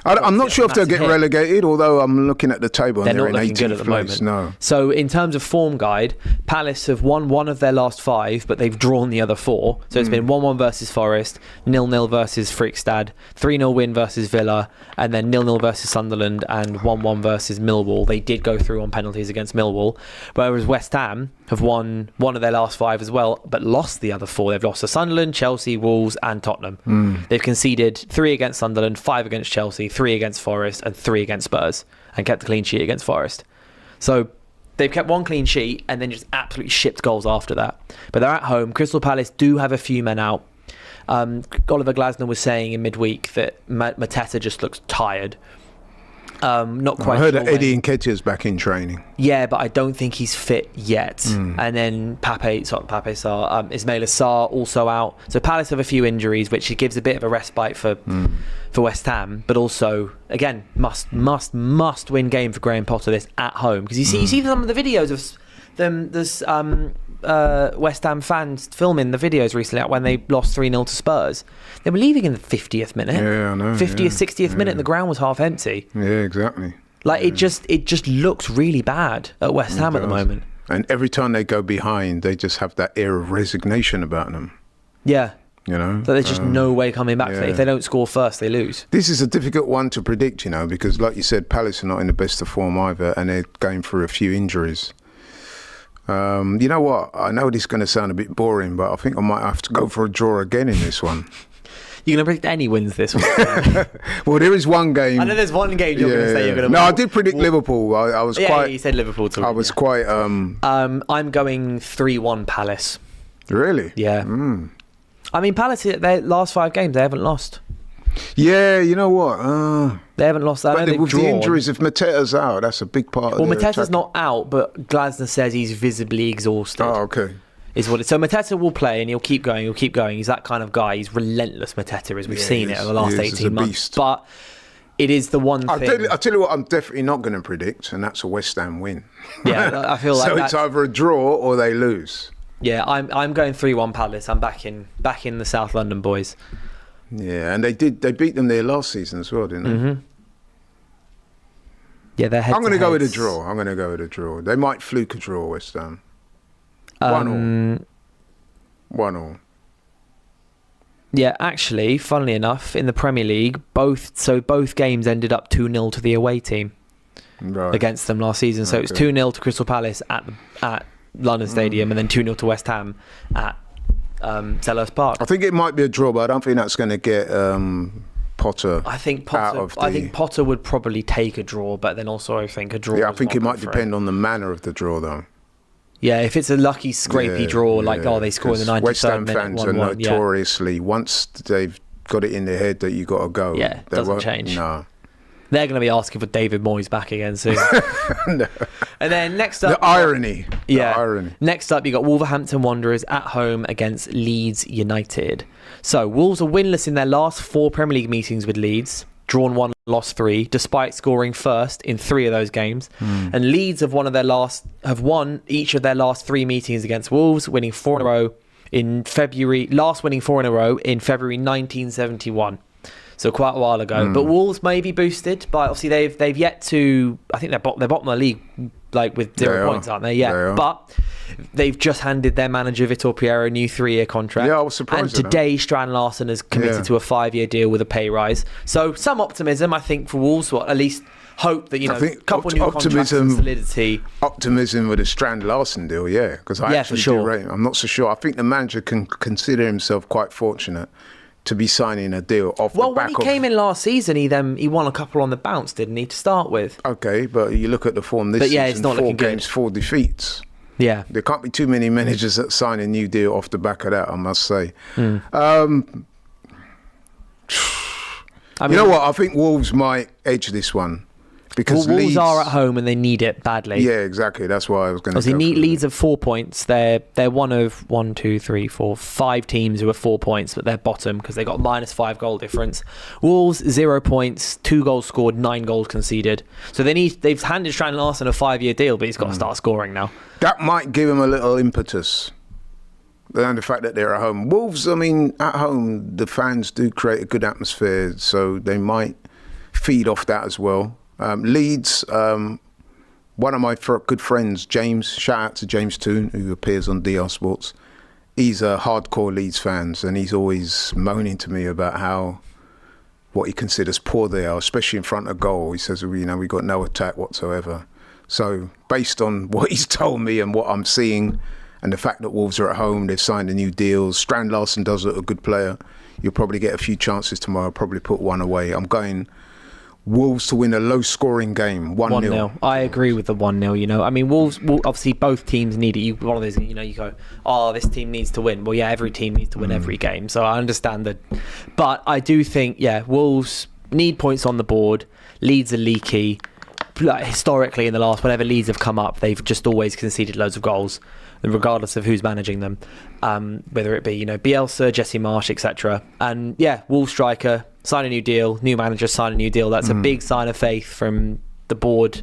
I'm not sure if they'll get relegated, although I'm looking at the table and they're in 18th the place. moment. No. So in terms of form guide, Palace have won one of their last 5, but they've drawn the other 4. So it's been 1-1 versus Forest, 0-0 versus Frykstad, 3-0 win versus Villa, and then 0-0 versus Sunderland, and 1-1 versus Millwall. They did go through on penalties against Millwall, whereas West Ham have won one of their last 5 as well, but lost the other 4. They've lost to Sunderland, Chelsea, Wolves and Tottenham. They've conceded 3 against Sunderland, 5 against Chelsea, 3 against Forest and 3 against Spurs, and kept a clean sheet against Forest. So they've kept 1 clean sheet and then just absolutely shipped goals after that. But they're at home. Crystal Palace do have a few men out. Oliver Glasner was saying in midweek that Mateta just looks tired. Not quite. I heard sure that Eddie Nketiah's back in training. Yeah, but I don't think he's fit yet. And then Ismail Assar also out. So Palace have a few injuries, which gives a bit of a respite for West Ham. But also, again, must win game for Graham Potter this at home, because you see some of the videos of them. There's West Ham fans filming the videos recently when they lost 3-0 to Spurs. They were leaving in the 50th minute. Yeah, I know. 50th, 60th minute, and the ground was half empty. Yeah, exactly. Like it just looks really bad at West Ham at the moment. And every time they go behind, they just have that air of resignation about them. Yeah. You know? So there's just no way coming back. Yeah. If they don't score first, they lose. This is a difficult one to predict, you know, because like you said, Palace are not in the best of form either, and they're going through a few injuries. You know what? I know this is going to sound a bit boring, but I think I might have to go for a draw again in this one. You're going to predict any wins this one? Well, there is one game. I know there's one game you're going to say you're going to win. No, I did predict Liverpool. I was quite... Yeah, you said Liverpool too. I was quite... I'm going 3-1 Palace. Really? Yeah. I mean, Palace, their last 5 games, they haven't lost. Yeah, you know what? They haven't lost that. But with the injuries, if Mateta's out, that's a big part of it. Well, Mateta's not out, but Glasner says he's visibly exhausted. Oh, okay. Is what so Mateta will play and he'll keep going. He's that kind of guy. He's relentless, Mateta, as we've seen it in the last 18 months. But it is the one thing. I'll tell you what I'm definitely not going to predict, and that's a West Ham win. Yeah, I feel like so it's either a draw or they lose. Yeah, I'm going 3-1 Palace. I'm back in the South London boys. Yeah, and they beat them there last season as well, didn't they? Mm-hmm. Yeah, they're head. I'm going to go with a draw. They might fluke a draw, West Ham. 1-1. Yeah, actually, funnily enough, in the Premier League, both games ended up 2-0 to the away team against them last season. So it was 2-0 to Crystal Palace at London Stadium, and then 2-0 to West Ham at Selhurst Park. I think it might be a draw, but I don't think that's going to get Potter. I think Potter would probably take a draw, but then also I think a draw. Yeah, I think it might depend on the manner of the draw, though. Yeah, if it's a lucky scrapey draw, they score in the 93rd West Ham minute, fans are notoriously, once they've got it in their head that you got to go. Yeah, it doesn't change. No. They're going to be asking for David Moyes back again soon. No. And then next up... The irony. Next up, you got Wolverhampton Wanderers at home against Leeds United. So, Wolves are winless in their last 4 Premier League meetings with Leeds. Drawn 1, lost 3, despite scoring first in 3 of those games. And Leeds have won each of their last 3 meetings against Wolves, winning 4 in a row in February. Last winning 4 in a row in February 1971. So quite a while ago. But Wolves may be boosted, but obviously they've yet to. I think they're bottom of the league, with 0 points, aren't they? Yeah. But they've just handed their manager Vitor Pereira a new 3-year contract. Yeah, I was surprised. And today, Strand Larsen has committed to a 5-year deal with a pay rise. So some optimism, I think, for Wolves. At least hope that, a couple new contracts and solidity. Optimism with a Strand Larsen deal, yeah. Because I actually do rate him. I'm not so sure. I think the manager can consider himself quite fortunate to be signing a deal off the back of... Well, when he came in last season, he won a couple on the bounce, didn't he, to start with? Okay, but you look at the form this season, it's not 4 looking games, good. 4 defeats. Yeah. There can't be too many managers that sign a new deal off the back of that, I must say. You know what? I think Wolves might edge this one. Because Wolves Leeds are at home and they need it badly. Yeah, exactly. That's why I was going to go. Leeds have 4 points. They're one of 5 teams who are 4 points, but they're bottom because they got -5 goal difference. Wolves 0 points, 2 goals scored, 9 goals conceded. So they've handed Strand Larsen a 5-year deal, but he's got to start scoring now. That might give him a little impetus. And the fact that they're at home. Wolves, I mean, at home, the fans do create a good atmosphere, so they might feed off that as well. Leeds, one of my good friends, James, shout out to James Toon, who appears on DR Sports. He's a hardcore Leeds fan, and he's always moaning to me about what he considers poor they are, especially in front of goal. He says, we got no attack whatsoever. So based on what he's told me and what I'm seeing, and the fact that Wolves are at home, they've signed a new deal. Strand Larsen does look a good player. You'll probably get a few chances tomorrow, probably put one away. I'm going Wolves to win a low-scoring game, 1-0. I agree with the 1-0, I mean, Wolves, obviously both teams need it. One of those, you go, oh, this team needs to win. Well, yeah, every team needs to win every game. So I understand that. But I do think, Wolves need points on the board. Leeds are leaky. Historically, in the last, whenever Leeds have come up, they've just always conceded loads of goals, regardless of who's managing them. Whether it be, Bielsa, Jesse Marsch, etc. And, Wolves striker, sign a new deal, new manager, sign a new deal. That's a big sign of faith from the board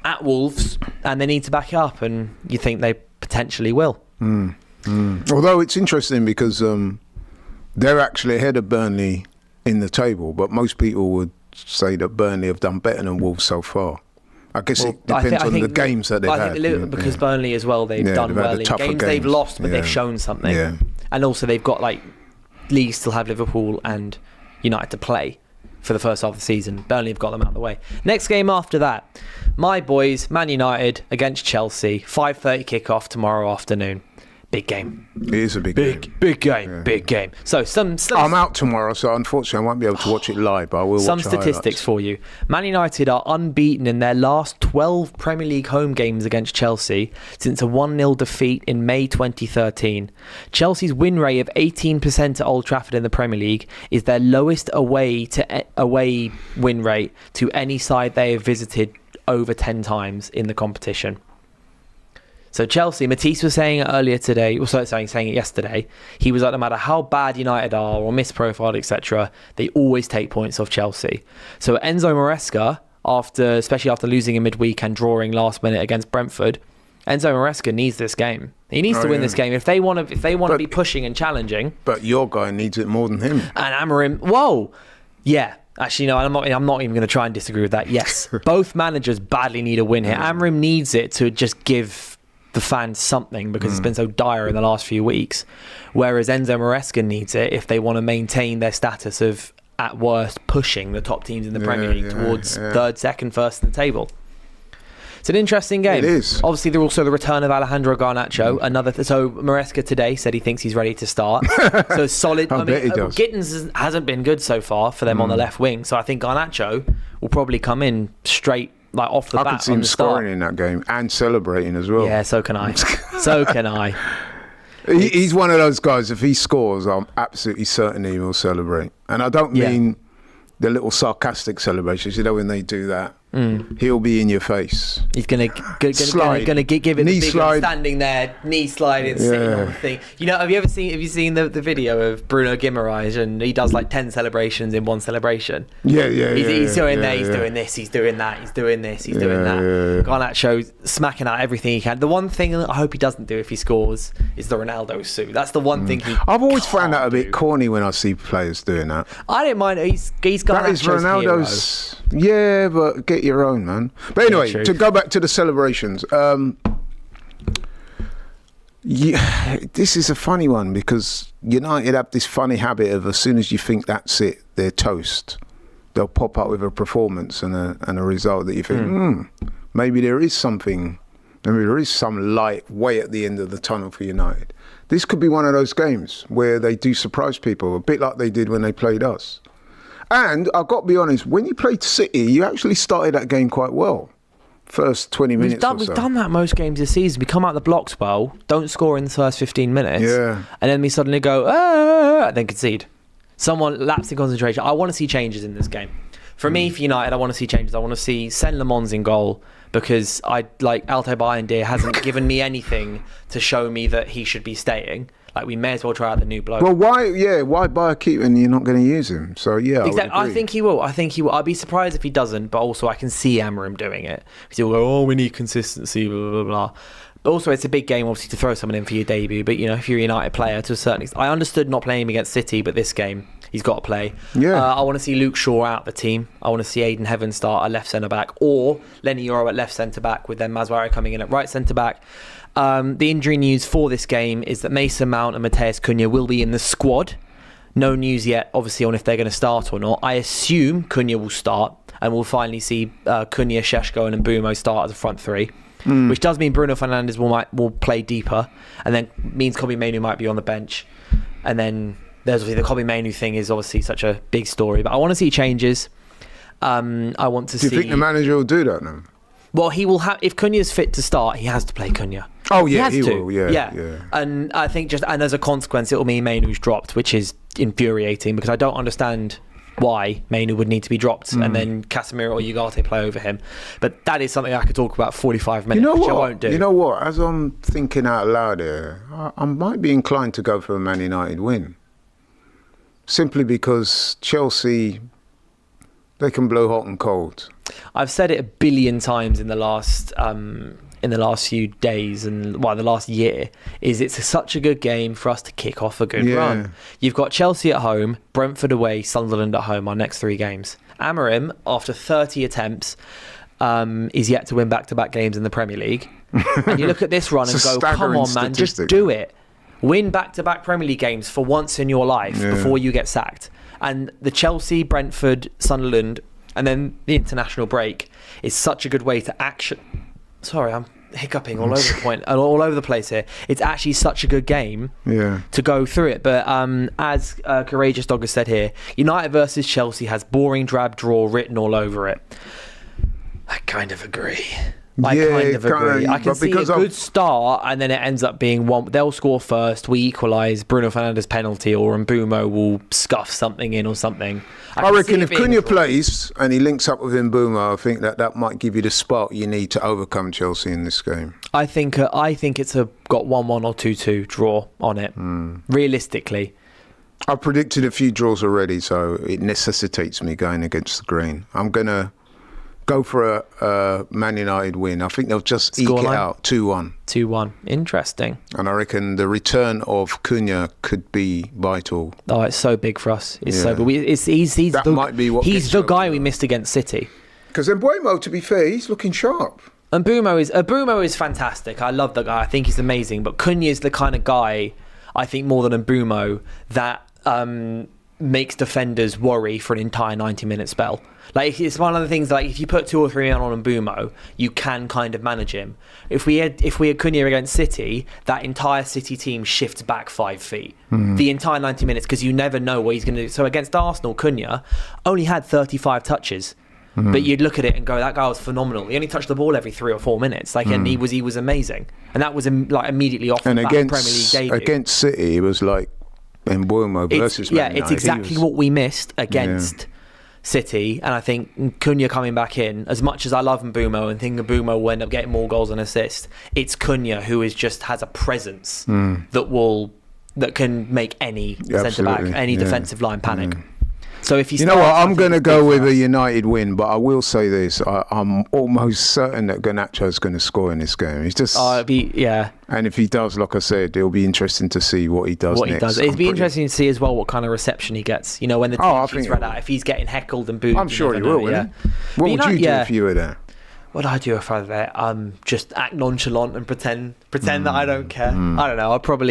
at Wolves, and they need to back it up, and you think they potentially will. Although it's interesting because they're actually ahead of Burnley in the table, but most people would say that Burnley have done better than Wolves so far. I guess it depends on the games that they've had. Because Burnley as well, they've done well in games they've lost, but they've shown something. Yeah. And also they've got Leeds still have Liverpool and United to play for the first half of the season. Burnley have got them out of the way. Next game after that, my boys, Man United against Chelsea, 5:30 kickoff tomorrow afternoon. Big game. It is a big game. Big game. Big game. So some I'm out tomorrow, so unfortunately I won't be able to watch it live, but I will watch some statistics for you. Man United are unbeaten in their last 12 Premier League home games against Chelsea since a 1-0 defeat in May 2013. Chelsea's win rate of 18% at Old Trafford in the Premier League is their lowest away win rate to any side they have visited over 10 times in the competition. So Chelsea, Matisse was saying it earlier today, saying it yesterday. He was like, no matter how bad United are or misprofiled, etc., they always take points off Chelsea. So Enzo Maresca, especially after losing in midweek and drawing last minute against Brentford, Enzo Maresca needs this game. He needs to win this game if they want to be pushing and challenging. But your guy needs it more than him. And Amorim, whoa, yeah. Actually, no, I'm not even going to try and disagree with that. Yes, both managers badly need a win here. Amorim needs it to just give the fans something because it's been so dire in the last few weeks, whereas Enzo Maresca needs it if they want to maintain their status of, at worst, pushing the top teams in the Premier League towards third, second, first in the table. It's an interesting game. It is. Obviously, there's also the return of Alejandro Garnacho. So Maresca today said he thinks he's ready to start. So solid. I bet he does. Gittins hasn't been good so far for them on the left wing. So I think Garnacho will probably come in straight off the bat. I could see him scoring in that game and celebrating as well. Yeah, so can I. So can I. He's one of those guys, if he scores, I'm absolutely certain he will celebrate. And I don't mean the little sarcastic celebrations, when they do that. He'll be in your face. He's gonna give it knee the big standing there, knee sliding, sitting on the thing. Have you seen the video of Bruno Guimaraes, and he does 10 celebrations in one celebration? He's doing there, he's doing this, he's doing that, he's doing this, he's doing that. Garnacho smacking out everything he can. The one thing I hope he doesn't do if he scores is the Ronaldo suit. That's the one thing I've always found that a bit corny when I see players doing that. I don't mind. He's got that is Ronaldo's hero. Yeah, but get your own, man. But anyway, to go back to the celebrations, Yeah, this is a funny one because United have this funny habit of as soon as you think that's it, they're toast. They'll pop up with a performance and a result that you think, maybe there is something, maybe there is some light way at the end of the tunnel for United. This could be one of those games where they do surprise people, a bit like they did when they played us. And I've got to be honest, when you played City, you actually started that game quite well. First 20 minutes or so. We've done that most games this season. We come out the blocks well, don't score in the first 15 minutes, and then we suddenly go, and then concede. Someone lapsed in concentration. I want to see changes in this game. For me, for United, I want to see changes. I want to see Sen Lemons in goal because Alto Bayindir hasn't given me anything to show me that he should be staying. Like, we may as well try out the new bloke. Well, why buy a keeper and you're not going to use him? So, yeah, exactly. I think he will. I'd be surprised if he doesn't, but also I can see Amorim doing it. Because he'll go, we need consistency, blah, blah, blah. But also, it's a big game, obviously, to throw someone in for your debut. But, if you're a United player, to a certain extent, I understood not playing him against City, but this game, he's got to play. Yeah. I want to see Luke Shaw out the team. I want to see Aidan Heaven start at left centre-back, or Lenny Yoro at left centre-back, with then Maswari coming in at right centre-back. The injury news for this game is that Mason Mount and Matheus Cunha will be in the squad. No news yet, obviously, on if they're going to start or not. I assume Cunha will start, and we'll finally see Cunha, Šeško and Mbeumo start as a front three, which does mean Bruno Fernandes will play deeper, and then means Kobbie Mainoo might be on the bench. And then there's obviously the Kobbie Mainoo thing is obviously such a big story, but I want to see changes. I want to see... Do you think the manager will do that now? Well, he will have. If Cunha's fit to start, he has to play Cunha. Oh yeah, he will. Yeah. And I think and as a consequence, it will mean Mainoo's dropped, which is infuriating because I don't understand why Mainoo would need to be dropped and then Casemiro or Ugarte play over him. But that is something I could talk about 45 minutes, which I won't do. You know what? As I'm thinking out loud here, I might be inclined to go for a Man United win, simply because Chelsea, they can blow hot and cold. I've said it a billion times in the last few days and the last year, is it's such a good game for us to kick off a good run. You've got Chelsea at home, Brentford away, Sunderland at home, our next three games. Amorim, after 30 attempts, is yet to win back-to-back games in the Premier League. And you look at this run and go, come on, man, just do it. Win back-to-back Premier League games for once in your life before you get sacked. And the Chelsea, Brentford, Sunderland, and then the international break is such a good way to action. Sorry, I'm hiccuping all over the place here. It's actually such a good game to go through it. But as Courageous Dog has said here, United versus Chelsea has boring drab draw written all over it. I kind of agree. I can see a good start, and then it ends up being one. They'll score first, we equalise, Bruno Fernandes penalty, or Mbeumo will scuff something in or something. I reckon if Cunha plays and he links up with Mbeumo, I think that might give you the spark you need to overcome Chelsea in this game. I think it's got 1-1 or 2-2 draw on it, realistically. I've predicted a few draws already, so it necessitates me going against the grain. I'm going to go for a Man United win. I think they'll just eke it out 2-1. 2-1. Interesting. And I reckon the return of Cunha could be vital. Oh, it's so big for us. He's the guy we missed against City. Because Mbeumo, to be fair, he's looking sharp. And Mbeumo is fantastic. I love the guy. I think he's amazing. But Cunha is the kind of guy, I think more than Mbeumo, that makes defenders worry for an entire 90-minute spell. Like, it's one of the things, like, if you put 2 or 3 men on Mbeumo, you can kind of manage him. If we had Cunha against City, that entire City team shifts back 5 feet. The entire 90 minutes, because you never know what he's going to do. So against Arsenal, Cunha only had 35 touches. But you'd look at it and go, that guy was phenomenal. He only touched the ball every 3 or 4 minutes. And he was amazing. And that was immediately off the back Premier League debut. Against City, it was like Mbeumo versus Man United. It's exactly what we missed against City, and I think Cunha coming back in, as much as I love Mbeumo and think Mbeumo will end up getting more goals and assists, it's Cunha who has a presence that can make any centre back, any defensive line panic. So if you know what, I'm going to go with a United win, but I will say this: I'm almost certain that Garnacho's going to score in this game. He's just, and if he does, like I said, it'll be interesting to see what he does next. It'd be interesting to see as well what kind of reception he gets. You know, when the team sheet's read out, if he's getting heckled and booed. I'm sure he will. What would you do if you were there? What would I do if I were there? Just act nonchalant and pretend pretend that I don't care. I don't know. The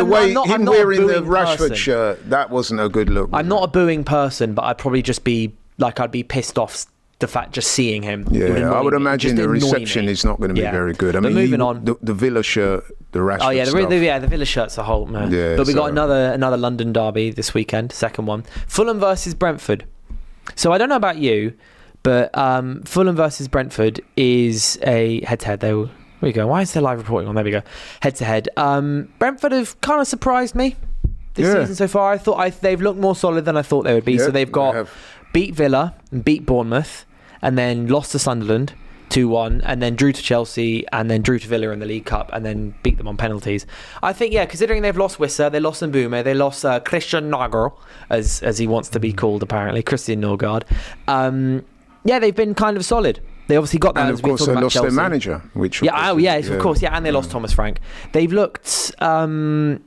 way him wearing the Rashford shirt, that wasn't a good look. I'm not a booing person, but I'd probably just be like, I'd be pissed off the fact just seeing him. Yeah, I would imagine the reception is not going to be very good. I mean, moving on. The Villa shirt, the Rashford stuff. The Villa shirt's a whole man. Yeah, but we got another London derby this weekend, second one. Fulham versus Brentford. So I don't know about you, but Fulham versus Brentford is a head-to-head. There we go. Why is there live reporting on? There we go. Head-to-head. Brentford have kind of surprised me this season so far. I thought they've looked more solid than I thought they would be. So they've got beat Villa and beat Bournemouth, and then lost to Sunderland 2-1, and then drew to Chelsea, and then drew to Villa in the League Cup, and then beat them on penalties. I think, considering they've lost Wissa, they lost Mbume, they lost Christian Nagel, as he wants to be called apparently, Christian Norgard. They've been kind of solid. They obviously got that. And of course they lost their manager, which of course, and they lost Thomas Frank. They've looked a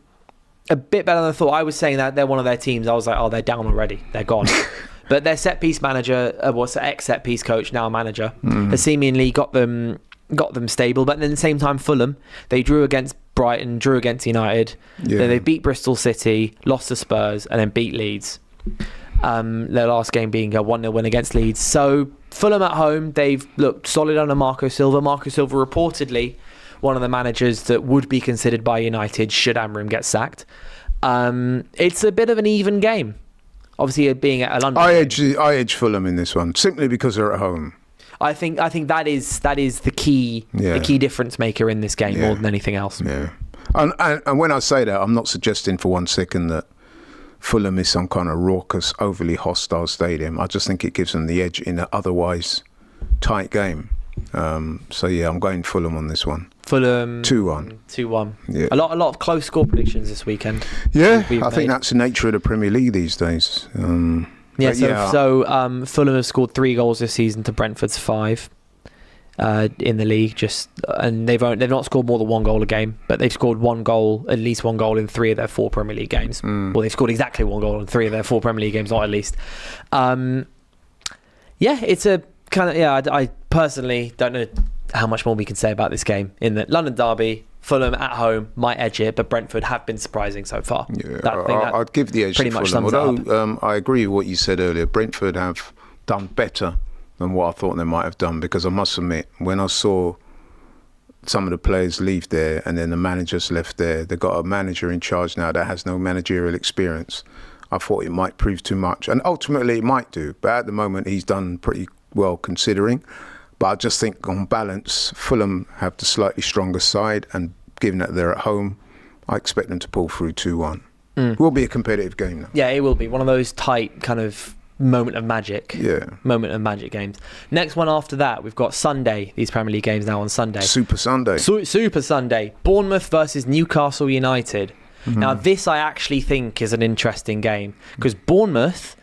bit better than I thought. I was saying that they're one of their teams. I was like, they're down already. They're gone. But their set-piece manager, ex-set-piece coach, now manager, has seemingly got them stable. But then at the same time, Fulham, they drew against Brighton, drew against United. Yeah. Then they beat Bristol City, lost to Spurs, and then beat Leeds. Their last game being a 1-0 win against Leeds. So Fulham at home, they've looked solid under Marco Silva. Marco Silva reportedly one of the managers that would be considered by United should Amram get sacked. It's a bit of an even game. Obviously, being at a London, I edge Fulham in this one simply because they're at home. I think that is the key difference maker in this game more than anything else. Yeah, and when I say that, I'm not suggesting for 1 second that Fulham is some kind of raucous, overly hostile stadium. I just think it gives them the edge in an otherwise tight game. I'm going Fulham on this one. Fulham 2-1. 2-1. Yeah. A lot of close score predictions this weekend. Yeah, I think that's the nature of the Premier League these days. Fulham have scored 3 goals this season to Brentford's 5 in the league. And they've not scored more than 1 goal a game, but they've scored at least one goal in 3 of their 4 Premier League games. Well, they've scored exactly 1 goal in 3 of their 4 Premier League games, not at least. It's a kind of I personally don't know how much more we can say about this game. In the London derby, Fulham at home might edge it, but Brentford have been surprising so far. Yeah, I'd give the edge to Fulham. Although I agree with what you said earlier, Brentford have done better than what I thought they might have done, because I must admit, when I saw some of the players leave there and then the managers left there, they've got a manager in charge now that has no managerial experience. I thought it might prove too much, and ultimately it might do, but at the moment he's done pretty well considering. But I just think on balance, Fulham have the slightly stronger side, and given that they're at home, I expect them to pull through 2-1. It will be a competitive game now. Yeah, it will be one of those tight kind of moment of magic games. Next one after that, we've got Sunday. These Premier League games now on Sunday. Super Sunday. Bournemouth versus Newcastle United. Now this I actually think is an interesting game, because Bournemouth,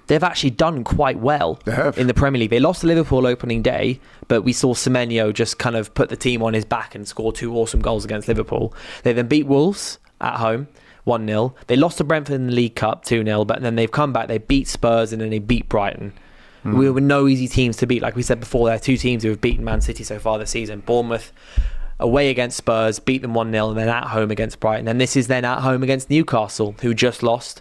they've actually done quite well in the Premier League. They lost to Liverpool opening day, but we saw Semenyo just kind of put the team on his back and score 2 awesome goals against Liverpool. They then beat Wolves at home 1-0. They lost to Brentford in the League Cup 2-0, but then they've come back, they beat Spurs, and then they beat Brighton. We were no easy teams to beat. Like we said before, there are 2 teams who have beaten Man City so far this season. Bournemouth away against Spurs, beat them 1-0, and then at home against Brighton. And this is then at home against Newcastle, who just lost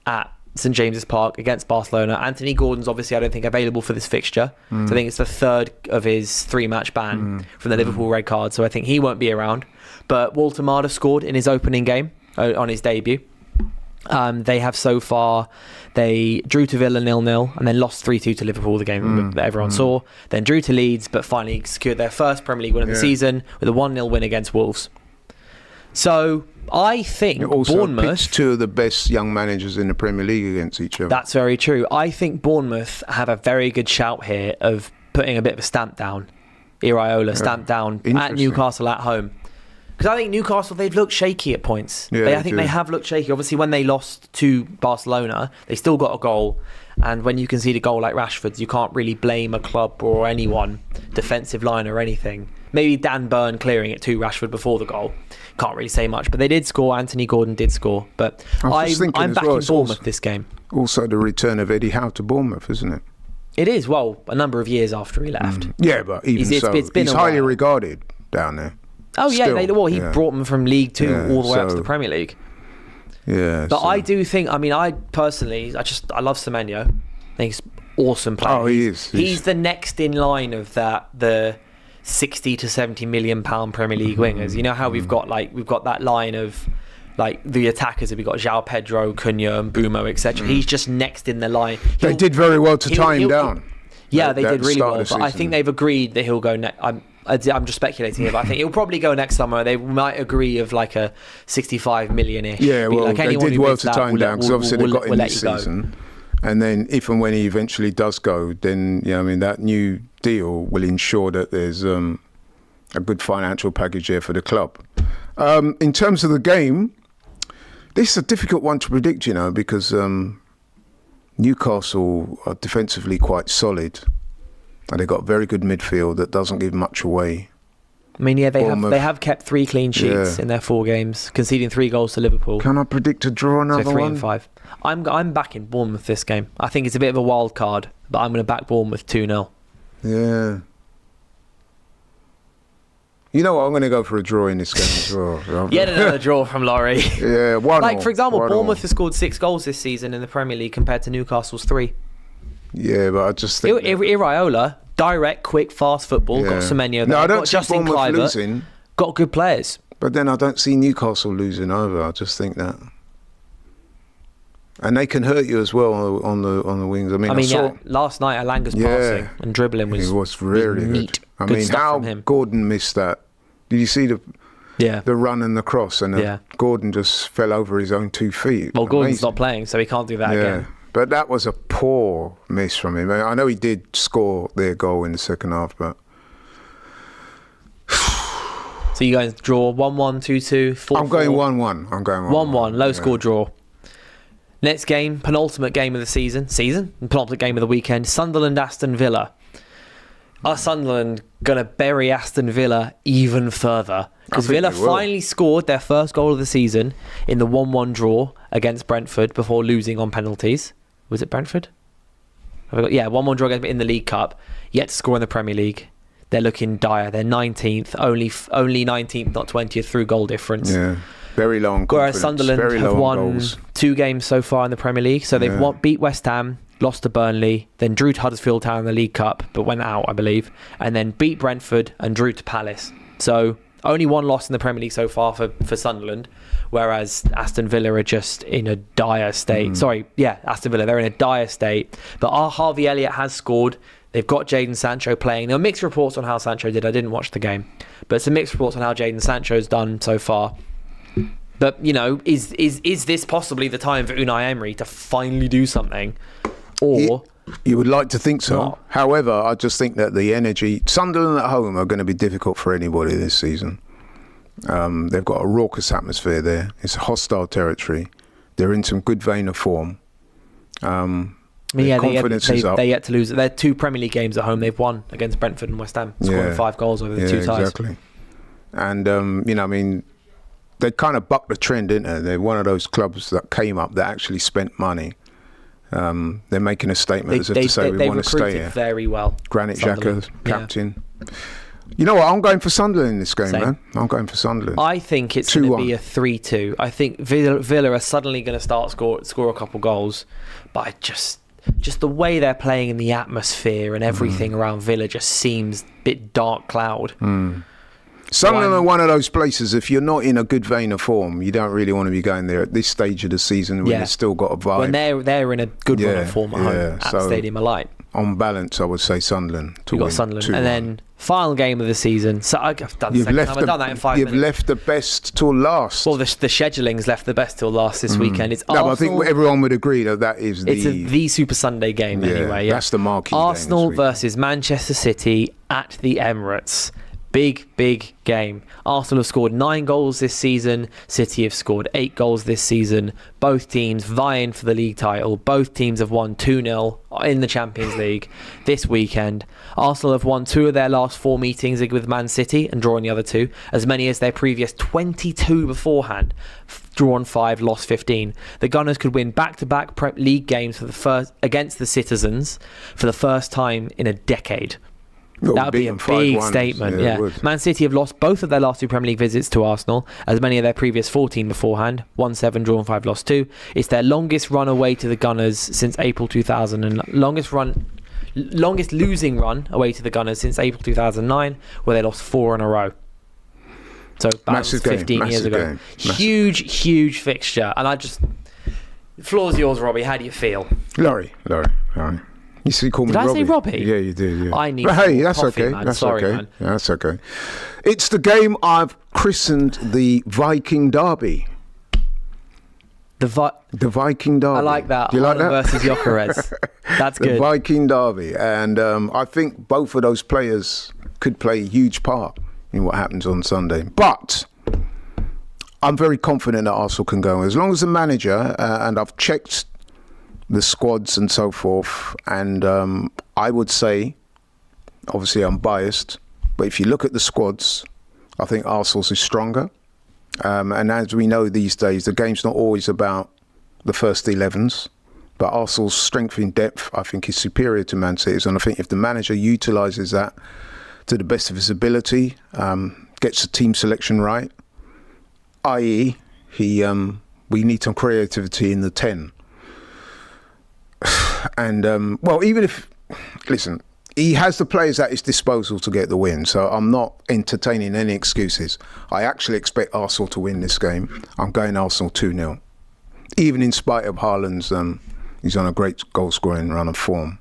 at St James's Park against Barcelona. Anthony Gordon's obviously, I don't think, available for this fixture. So I think it's the 3rd of his 3-match ban from the Liverpool red card. So I think he won't be around. But Walter Marder scored in his opening game on his debut. They have so far, they drew to Villa 0-0 and then lost 3-2 to Liverpool, the game that everyone saw. Then drew to Leeds, but finally secured their first Premier League win of the season with a 1-0 win against Wolves. So I think Bournemouth pitched 2 of the best young managers in the Premier League against each other. That's very true. I think Bournemouth have a very good shout here of putting a bit of a stamp down. Iraola stamp down at Newcastle at home. Because I think Newcastle, they've looked shaky at points. I think they have looked shaky. Obviously, when they lost to Barcelona, they still got a goal. And when you concede a goal like Rashford's, you can't really blame a club or anyone, defensive line or anything. Maybe Dan Burn clearing it to Rashford before the goal. Can't really say much. But they did score. Anthony Gordon did score. But I'm backing Bournemouth this game. Also the return of Eddie Howe to Bournemouth, isn't it? It is. Well, a number of years after he left. Yeah, but even it's highly regarded down there. Oh yeah, Still, he brought them from League Two all the way up to the Premier League. Yeah, but I do think. I mean, I personally, I love Semenyo. I think he's awesome player. Oh, he is. He's the next in line of the 60 to 70 million pound Premier League wingers. You know how we've got that line of like the attackers. We've got João Pedro, Cunha, and Bumo, etc. He's just next in the line. They did very well to tie him down. Yeah, they did really well. But I think they've agreed that he'll go next. I'm just speculating here, but I think he'll probably go next summer. They might agree of like a 65 million-ish. Yeah, well, like they did well to tie him down because obviously they got him this season. And then if and when he eventually does go, then that new deal will ensure that there's a good financial package here for the club. In terms of the game, this is a difficult one to predict, because Newcastle are defensively quite solid. And they've got very good midfield that doesn't give much away. I mean, yeah, they have kept 3 clean sheets in their 4 games, conceding 3 goals to Liverpool. Can I predict a draw another so 3 one? and 5. I'm backing Bournemouth this game. I think it's a bit of a wild card, but I'm going to back Bournemouth 2-0. Yeah. You know what? I'm going to go for a draw in this game as well. Yet another draw from Laurie. Yeah, 1-1. For example, Bournemouth has scored 6 goals this season in the Premier League compared to Newcastle's 3. Yeah, but I just think Iraola, direct, quick, fast football. Got Semenyo there. No, I don't got see Justin Bournemouth Kluivert. losing. Got good players. But then I don't see Newcastle losing either. I just think that. And they can hurt you as well on the wings. I mean, last night Alanga's passing and dribbling was really neat. good. I Good mean, stuff how from him. Gordon missed that. Did you see the run and the cross? And Gordon just fell over his own 2 feet. Well, Gordon's not playing, so he can't do that again. But that was a poor miss from him. I know he did score their goal in the second half, but... So you guys draw 1-1, 2-2, 4-4? I'm going 1-1. 1-1, low score draw. Next game, penultimate game of the season, penultimate game of the weekend, Sunderland-Aston Villa. Are Sunderland going to bury Aston Villa even further? Because Villa finally scored their first goal of the season in the 1-1 draw against Brentford before losing on penalties. Was it Brentford? 1-1 draw against in the League Cup, yet to score in the Premier League. They're looking dire. They're 19th, only 19th, not 20th through goal difference. Yeah, very long. Whereas Sunderland have won goals. 2 games so far in the Premier League. So they've beat West Ham, lost to Burnley, then drew to Huddersfield Town in the League Cup, but went out, I believe, and then beat Brentford and drew to Palace. So only 1 loss in the Premier League so far for Sunderland, whereas Aston Villa are just in a dire state. Aston Villa, they're in a dire state. But Harvey Elliott has scored. They've got Jadon Sancho playing. There are mixed reports on how Sancho did. I didn't watch the game, but some mixed reports on how Jadon Sancho's done so far. But, is this possibly the time for Unai Emery to finally do something? Or... You would like to think so. Not. However, I just think that the energy... Sunderland at home are going to be difficult for anybody this season. They've got a raucous atmosphere there. It's a hostile territory. They're in some good vein of form. Confidence is up. They yet to lose. They're 2 Premier League games at home they've won against Brentford and West Ham, scoring 5 goals over the 2 ties. Exactly. And, they kind of bucked the trend, didn't they? They're one of those clubs that came up that actually spent money. They're making a statement as if to say we want to stay here. Very well. Granit Xhaka, captain. You know what? I'm going for Sunderland in this game, man. I'm going for Sunderland. I think it's going to be a 3-2. I think Villa are suddenly going to start score a couple goals, but just the way they're playing in the atmosphere and everything around Villa just seems a bit dark cloud. Sunderland are one of those places, if you're not in a good vein of form, you don't really want to be going there at this stage of the season when they've still got a vibe. When they're in a good run of form at home at Stadium of Light. On balance, I would say Sunderland to You've win. got Sunderland. And then final game of the season. So I've done the second time. I've done that in 5 minutes. You've left the best till last. Well, the scheduling's left the best till last this weekend. It's Arsenal. But I think everyone would agree that is the Super Sunday game anyway. Yeah, that's the marquee Arsenal game versus Manchester City at the Emirates. Big game. Arsenal have scored 9 goals this season. City have scored 8 goals this season. Both teams vying for the league title. Both teams have won 2-0 in the Champions League this weekend. Arsenal have won 2 of their last 4 meetings with Man City and drawn the other 2, as many as their previous 22 beforehand. Drawn 5, lost 15. The Gunners could win back-to-back Prep League games against the Citizens for the first time in a decade. Well, That would be a beaten big 5-1, statement. yeah, it Yeah. would. Man City have lost both of their last 2 Premier League visits to Arsenal, as many of their previous 14 beforehand. 1-7, drawn 5, lost 2. It's their longest run away to the Gunners since April 2000, and longest losing run away to the Gunners since April 2009, where they lost 4 in a row. So that was 15 years ago. Huge fixture. And the floor's yours, Robbie. How do you feel? Laurie. You see, call me Did I Robbie. say Robbie? Yeah, you did. Yeah. I need But hey, that's coffee, okay. man. That's Sorry, okay. man. Yeah, that's okay. It's the game I've christened the Viking Derby. The Viking Derby. I like that. Do you like that? Haaland versus Gyökeres. That's good. The Viking Derby. And I think both of those players could play a huge part in what happens on Sunday. But I'm very confident that Arsenal can go. As long as the manager, and I've checked the squads and so forth, and I would say, obviously I'm biased, but if you look at the squads, I think Arsenal's is stronger. And as we know these days, the game's not always about the first 11s, but Arsenal's strength in depth, I think, is superior to Man City's. And I think if the manager utilises that to the best of his ability, gets the team selection right, i.e., we need some creativity in the 10. And, even if, listen, he has the players at his disposal to get the win, so I'm not entertaining any excuses. I actually expect Arsenal to win this game. I'm going Arsenal 2-0. Even in spite of Haaland's, he's on a great goal-scoring run of form.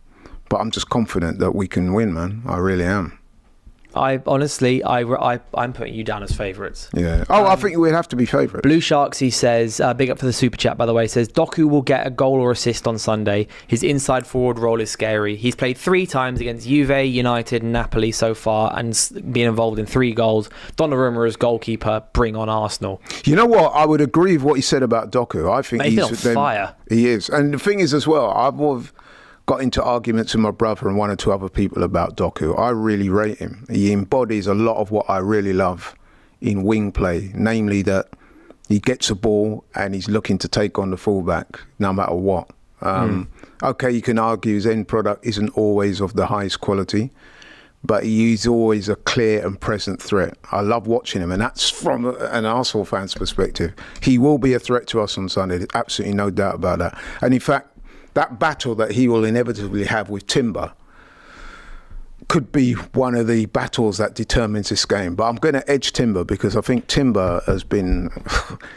But I'm just confident that we can win, man. I really am. I'm putting you down as favourites. Yeah. I think we'd have to be favourites. Blue Sharks, he says, big up for the super chat, by the way, says Doku will get a goal or assist on Sunday. His inside forward role is scary. He's played 3 times against Juve, United and Napoli so far and been involved in 3 goals. Donnarumma as goalkeeper, bring on Arsenal. You know what? I would agree with what he said about Doku. I think he's on fire. He is. And the thing is as well, I've got into arguments with my brother and 1 or 2 other people about Doku. I really rate him. He embodies a lot of what I really love in wing play, namely that he gets a ball and he's looking to take on the fullback no matter what. Okay, you can argue his end product isn't always of the highest quality, but he's always a clear and present threat. I love watching him, and that's from an Arsenal fan's perspective. He will be a threat to us on Sunday. There's absolutely no doubt about that. And in fact, that battle that he will inevitably have with Timber could be one of the battles that determines this game. But I'm going to edge Timber because I think Timber has been...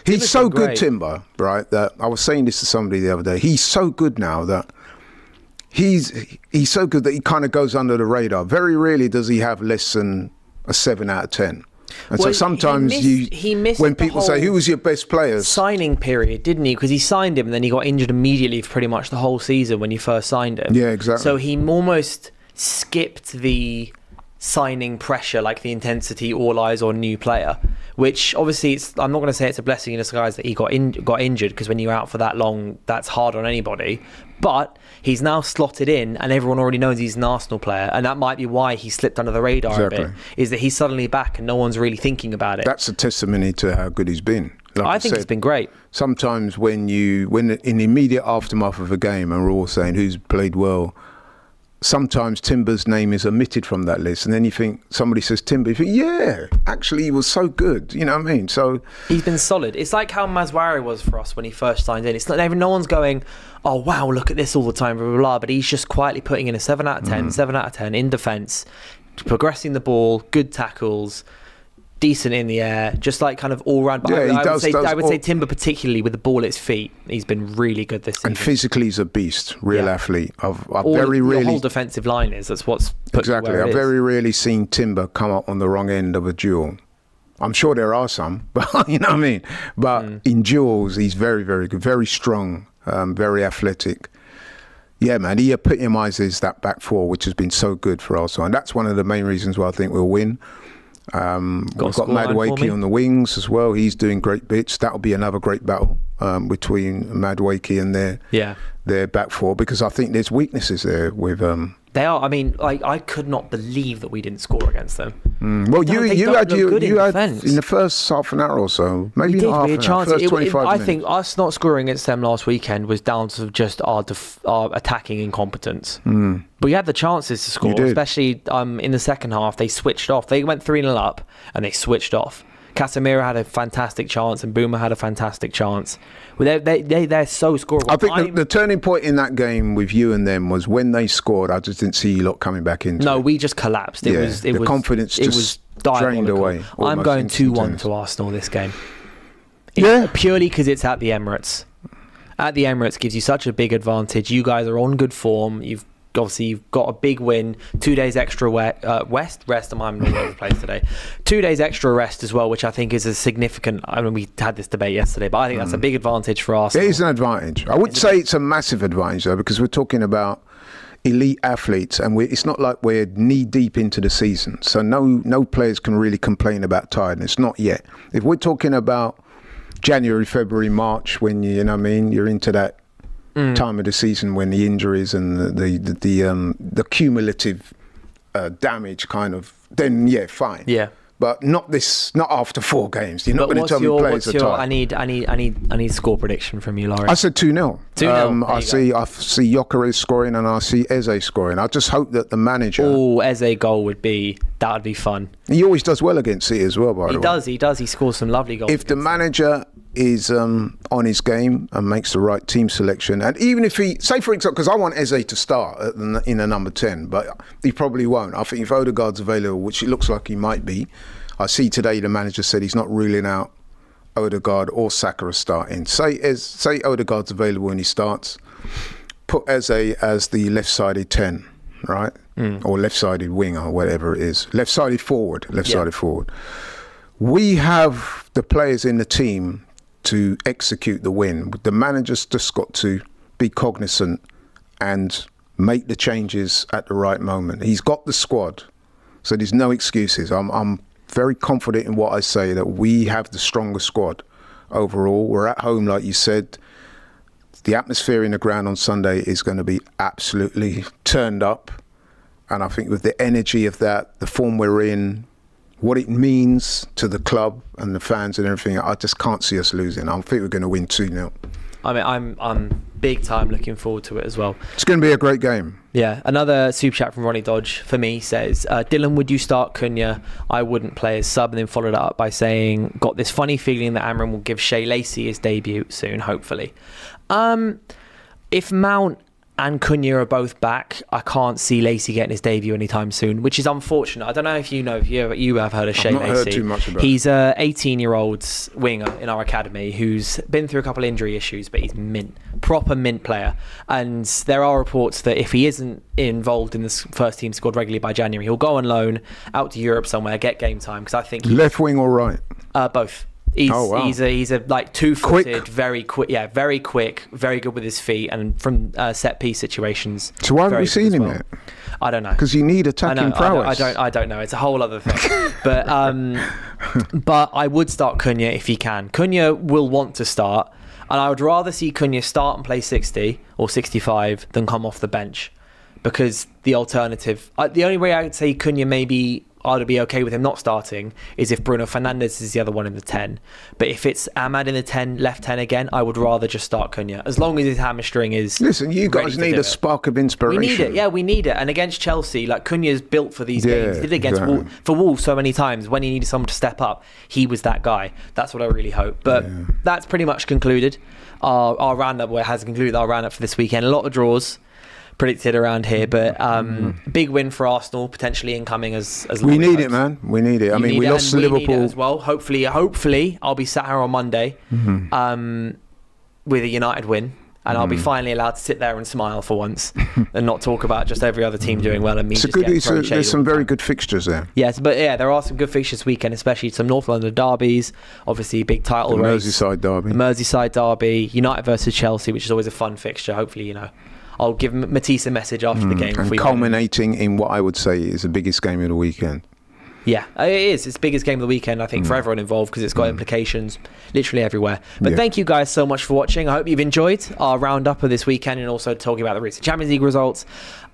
he's so good, Timber, right? That I was saying this to somebody the other day. He's so good now that he's so good that he kind of goes under the radar. Very rarely does he have less than a 7 out of 10. And so sometimes he missed when people say, who was your best players? Signing period, didn't he? Because he signed him and then he got injured immediately for pretty much the whole season when you first signed him. Yeah, exactly. So he almost skipped the signing pressure, like the intensity, all eyes on new player, which obviously I'm not going to say it's a blessing in disguise that he got injured, because when you're out for that long, that's hard on anybody. But he's now slotted in and everyone already knows he's an Arsenal player, and that might be why he slipped under the radar a bit, is that he's suddenly back and no one's really thinking about it. That's a testimony to how good he's been. Like I think he's been great. Sometimes when in the immediate aftermath of a game and we're all saying who's played well, sometimes Timber's name is omitted from that list, and then you think, somebody says Timber, you think, yeah, actually he was so good, you know what I mean? So he's been solid. It's like how Mazwari was for us when he first signed in. It's not, no one's going, oh wow, look at this all the time, blah, blah, blah, but he's just quietly putting in a 7 out of 10, 7 out of 10 in defence, progressing the ball, good tackles, decent in the air, just like kind of all round. But yeah, I would say Timber, particularly with the ball at his feet, he's been really good this season. And physically he's a beast, real athlete. I've your whole defensive line is. That's what's put exactly. Where it I've is. very rarely seen Timber come up on the wrong end of a duel. I'm sure there are some, but you know what I mean. But in duels, he's very, very good, very strong, very athletic. Yeah, man, he epitomises that back four, which has been so good for Arsenal, and that's one of the main reasons why I think we'll win. We've got Madueke on the wings as well. He's doing great bits. That'll be another great battle between Madueke and their back four, because I think there's weaknesses there with They are. I mean, like, I could not believe that we didn't score against them. Well, They you don't had look good in defence. in the first half an hour or so, maybe We did. not half We had an hour, chances. first 25 I minutes. think us not scoring against them last weekend was down to just our attacking incompetence. But we had the chances to score, especially in the second half. They switched off. They went 3-0 up and they switched off. Casemiro had a fantastic chance and Boomer had a fantastic chance. Well, they're so scoreable. I think the turning point in that game with you and them was when they scored. I just didn't see you lot coming back into No, it. we just collapsed. It was the confidence it just was drained diabolical. away. I'm almost going 2-1 instantaneous. to Arsenal this game. Yeah. Purely because it's at the Emirates. At the Emirates gives you such a big advantage. You guys are on good form. You've got a big win. 2 days extra rest. I'm all over the place today. 2 days extra rest as well, which I think is a significant. I mean, we had this debate yesterday, but I think that's a big advantage for Arsenal. It is an advantage. I would say it's a massive advantage though, because we're talking about elite athletes, and it's not like we're knee deep into the season, so no players can really complain about tiredness. Not yet. If we're talking about January, February, March, when you know what I mean, you're into that time of the season when the injuries and the cumulative damage kind of, then yeah, fine. Yeah. But not after 4 games. You're not going to tell me players are tired. I need score prediction from you, Laurie. I said 2-0. 2-0. I see Gyökeres scoring and I see Eze scoring. I just hope that the manager. Oh, Eze goal would be fun. He always does well against City as well, by the way. He does. He scores some lovely goals. If the manager is on his game and makes the right team selection, and even if he, say for example, because I want Eze to start in a number 10, but he probably won't. I think if Odegaard's available, which it looks like he might be, I see today the manager said he's not ruling out Odegaard or Saka as starting. Say Odegaard's available and he starts, put Eze as the left-sided 10, right? Or left-sided winger, or whatever it is. Left-sided forward. We have the players in the team to execute the win. The manager's just got to be cognizant and make the changes at the right moment. He's got the squad, so there's no excuses. I'm very confident in what I say, that we have the strongest squad overall. We're at home, like you said. The atmosphere in the ground on Sunday is going to be absolutely turned up. And I think with the energy of that, the form we're in, what it means to the club and the fans and everything, I just can't see us losing. I think we're going to win 2-0. I mean, I'm big time looking forward to it as well. It's going to be a great game. Yeah, another super chat from Ronnie Dodge for me says, Dylan, would you start Cunha? I wouldn't play as sub, and then followed it up by saying, got this funny feeling that Amram will give Shea Lacey his debut soon, hopefully. If Mount and Cunha are both back, I can't see Lacey getting his debut anytime soon, which is unfortunate. I don't know if you have heard of Shea Lacey. I've not heard too much about He's a 18-year-old winger in our academy who's been through a couple of injury issues, but he's proper mint player. And there are reports that if he isn't involved in the first team squad regularly by January, he'll go on loan out to Europe somewhere, get game time, because I think left wing or right? Both. He's a like 2-footed, very quick, very quick, very good with his feet, and from set piece situations. So why haven't we seen him yet? I don't know. Because you need attacking prowess. I don't know. It's a whole other thing. But I would start Cunha if he can. Cunha will want to start, and I would rather see Cunha start and play 60 or 65 than come off the bench, because the alternative, the only way I would say Cunha maybe I'd be okay with him not starting is if Bruno Fernandes is the other one in the 10. But if it's Ahmad in the 10, left 10 again, I would rather just start Cunha, as long as his hamstring is. Listen, you guys need a spark of inspiration. We need it. Yeah, we need it. And against Chelsea, like, Cunha's built for these games. He did it against for Wolves so many times. When he needed someone to step up, he was that guy. That's what I really hope. But that's pretty much concluded. Our roundup has concluded our roundup for this weekend. A lot of draws predicted around here, but big win for Arsenal, potentially incoming as we need it, man. We need it. I mean, we lost to Liverpool as well. Hopefully I'll be sat here on Monday with a United win, and I'll be finally allowed to sit there and smile for once and not talk about just every other team doing well and me. There's some very good fixtures there. Yes, but yeah, there are some good fixtures this weekend, especially some North London derbies. Obviously, big title race. Merseyside derby. United versus Chelsea, which is always a fun fixture. Hopefully, I'll give Matisse a message after the game. And culminating in what I would say is the biggest game of the weekend. Yeah, it is. It's the biggest game of the weekend, I think, for everyone involved, because it's got implications literally everywhere. But thank you guys so much for watching. I hope you've enjoyed our roundup of this weekend and also talking about the recent Champions League results.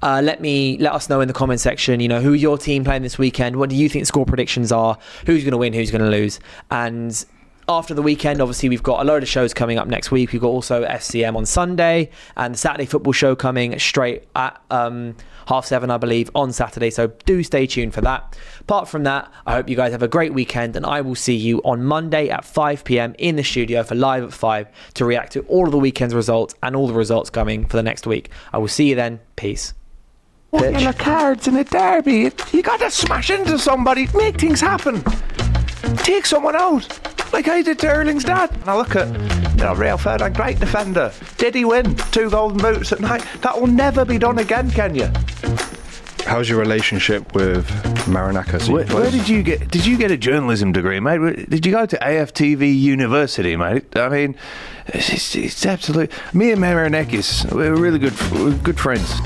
Let us know in the comment section, who your team playing this weekend. What do you think the score predictions are? Who's going to win? Who's going to lose? And after the weekend, obviously, we've got a load of shows coming up next week. We've got also FCM on Sunday and the Saturday football show coming straight at 7:30, I believe, on Saturday. So do stay tuned for that. Apart from that, I hope you guys have a great weekend, and I will see you on Monday at 5 p.m. in the studio for Live at 5 to react to all of the weekend's results and all the results coming for the next week. I will see you then. Peace. Yellow cards in a derby. You got to smash into somebody, make things happen. Take someone out. Like I did to Erling's dad. And I look at Real Ferdinand, great defender. Did he win 2 golden boots at night? That will never be done again, can you? How's your relationship with Maranaka? Where did you get a journalism degree, mate? Did you go to AFTV University, mate? I mean, it's absolute. Me and Maranakis, we're really good friends.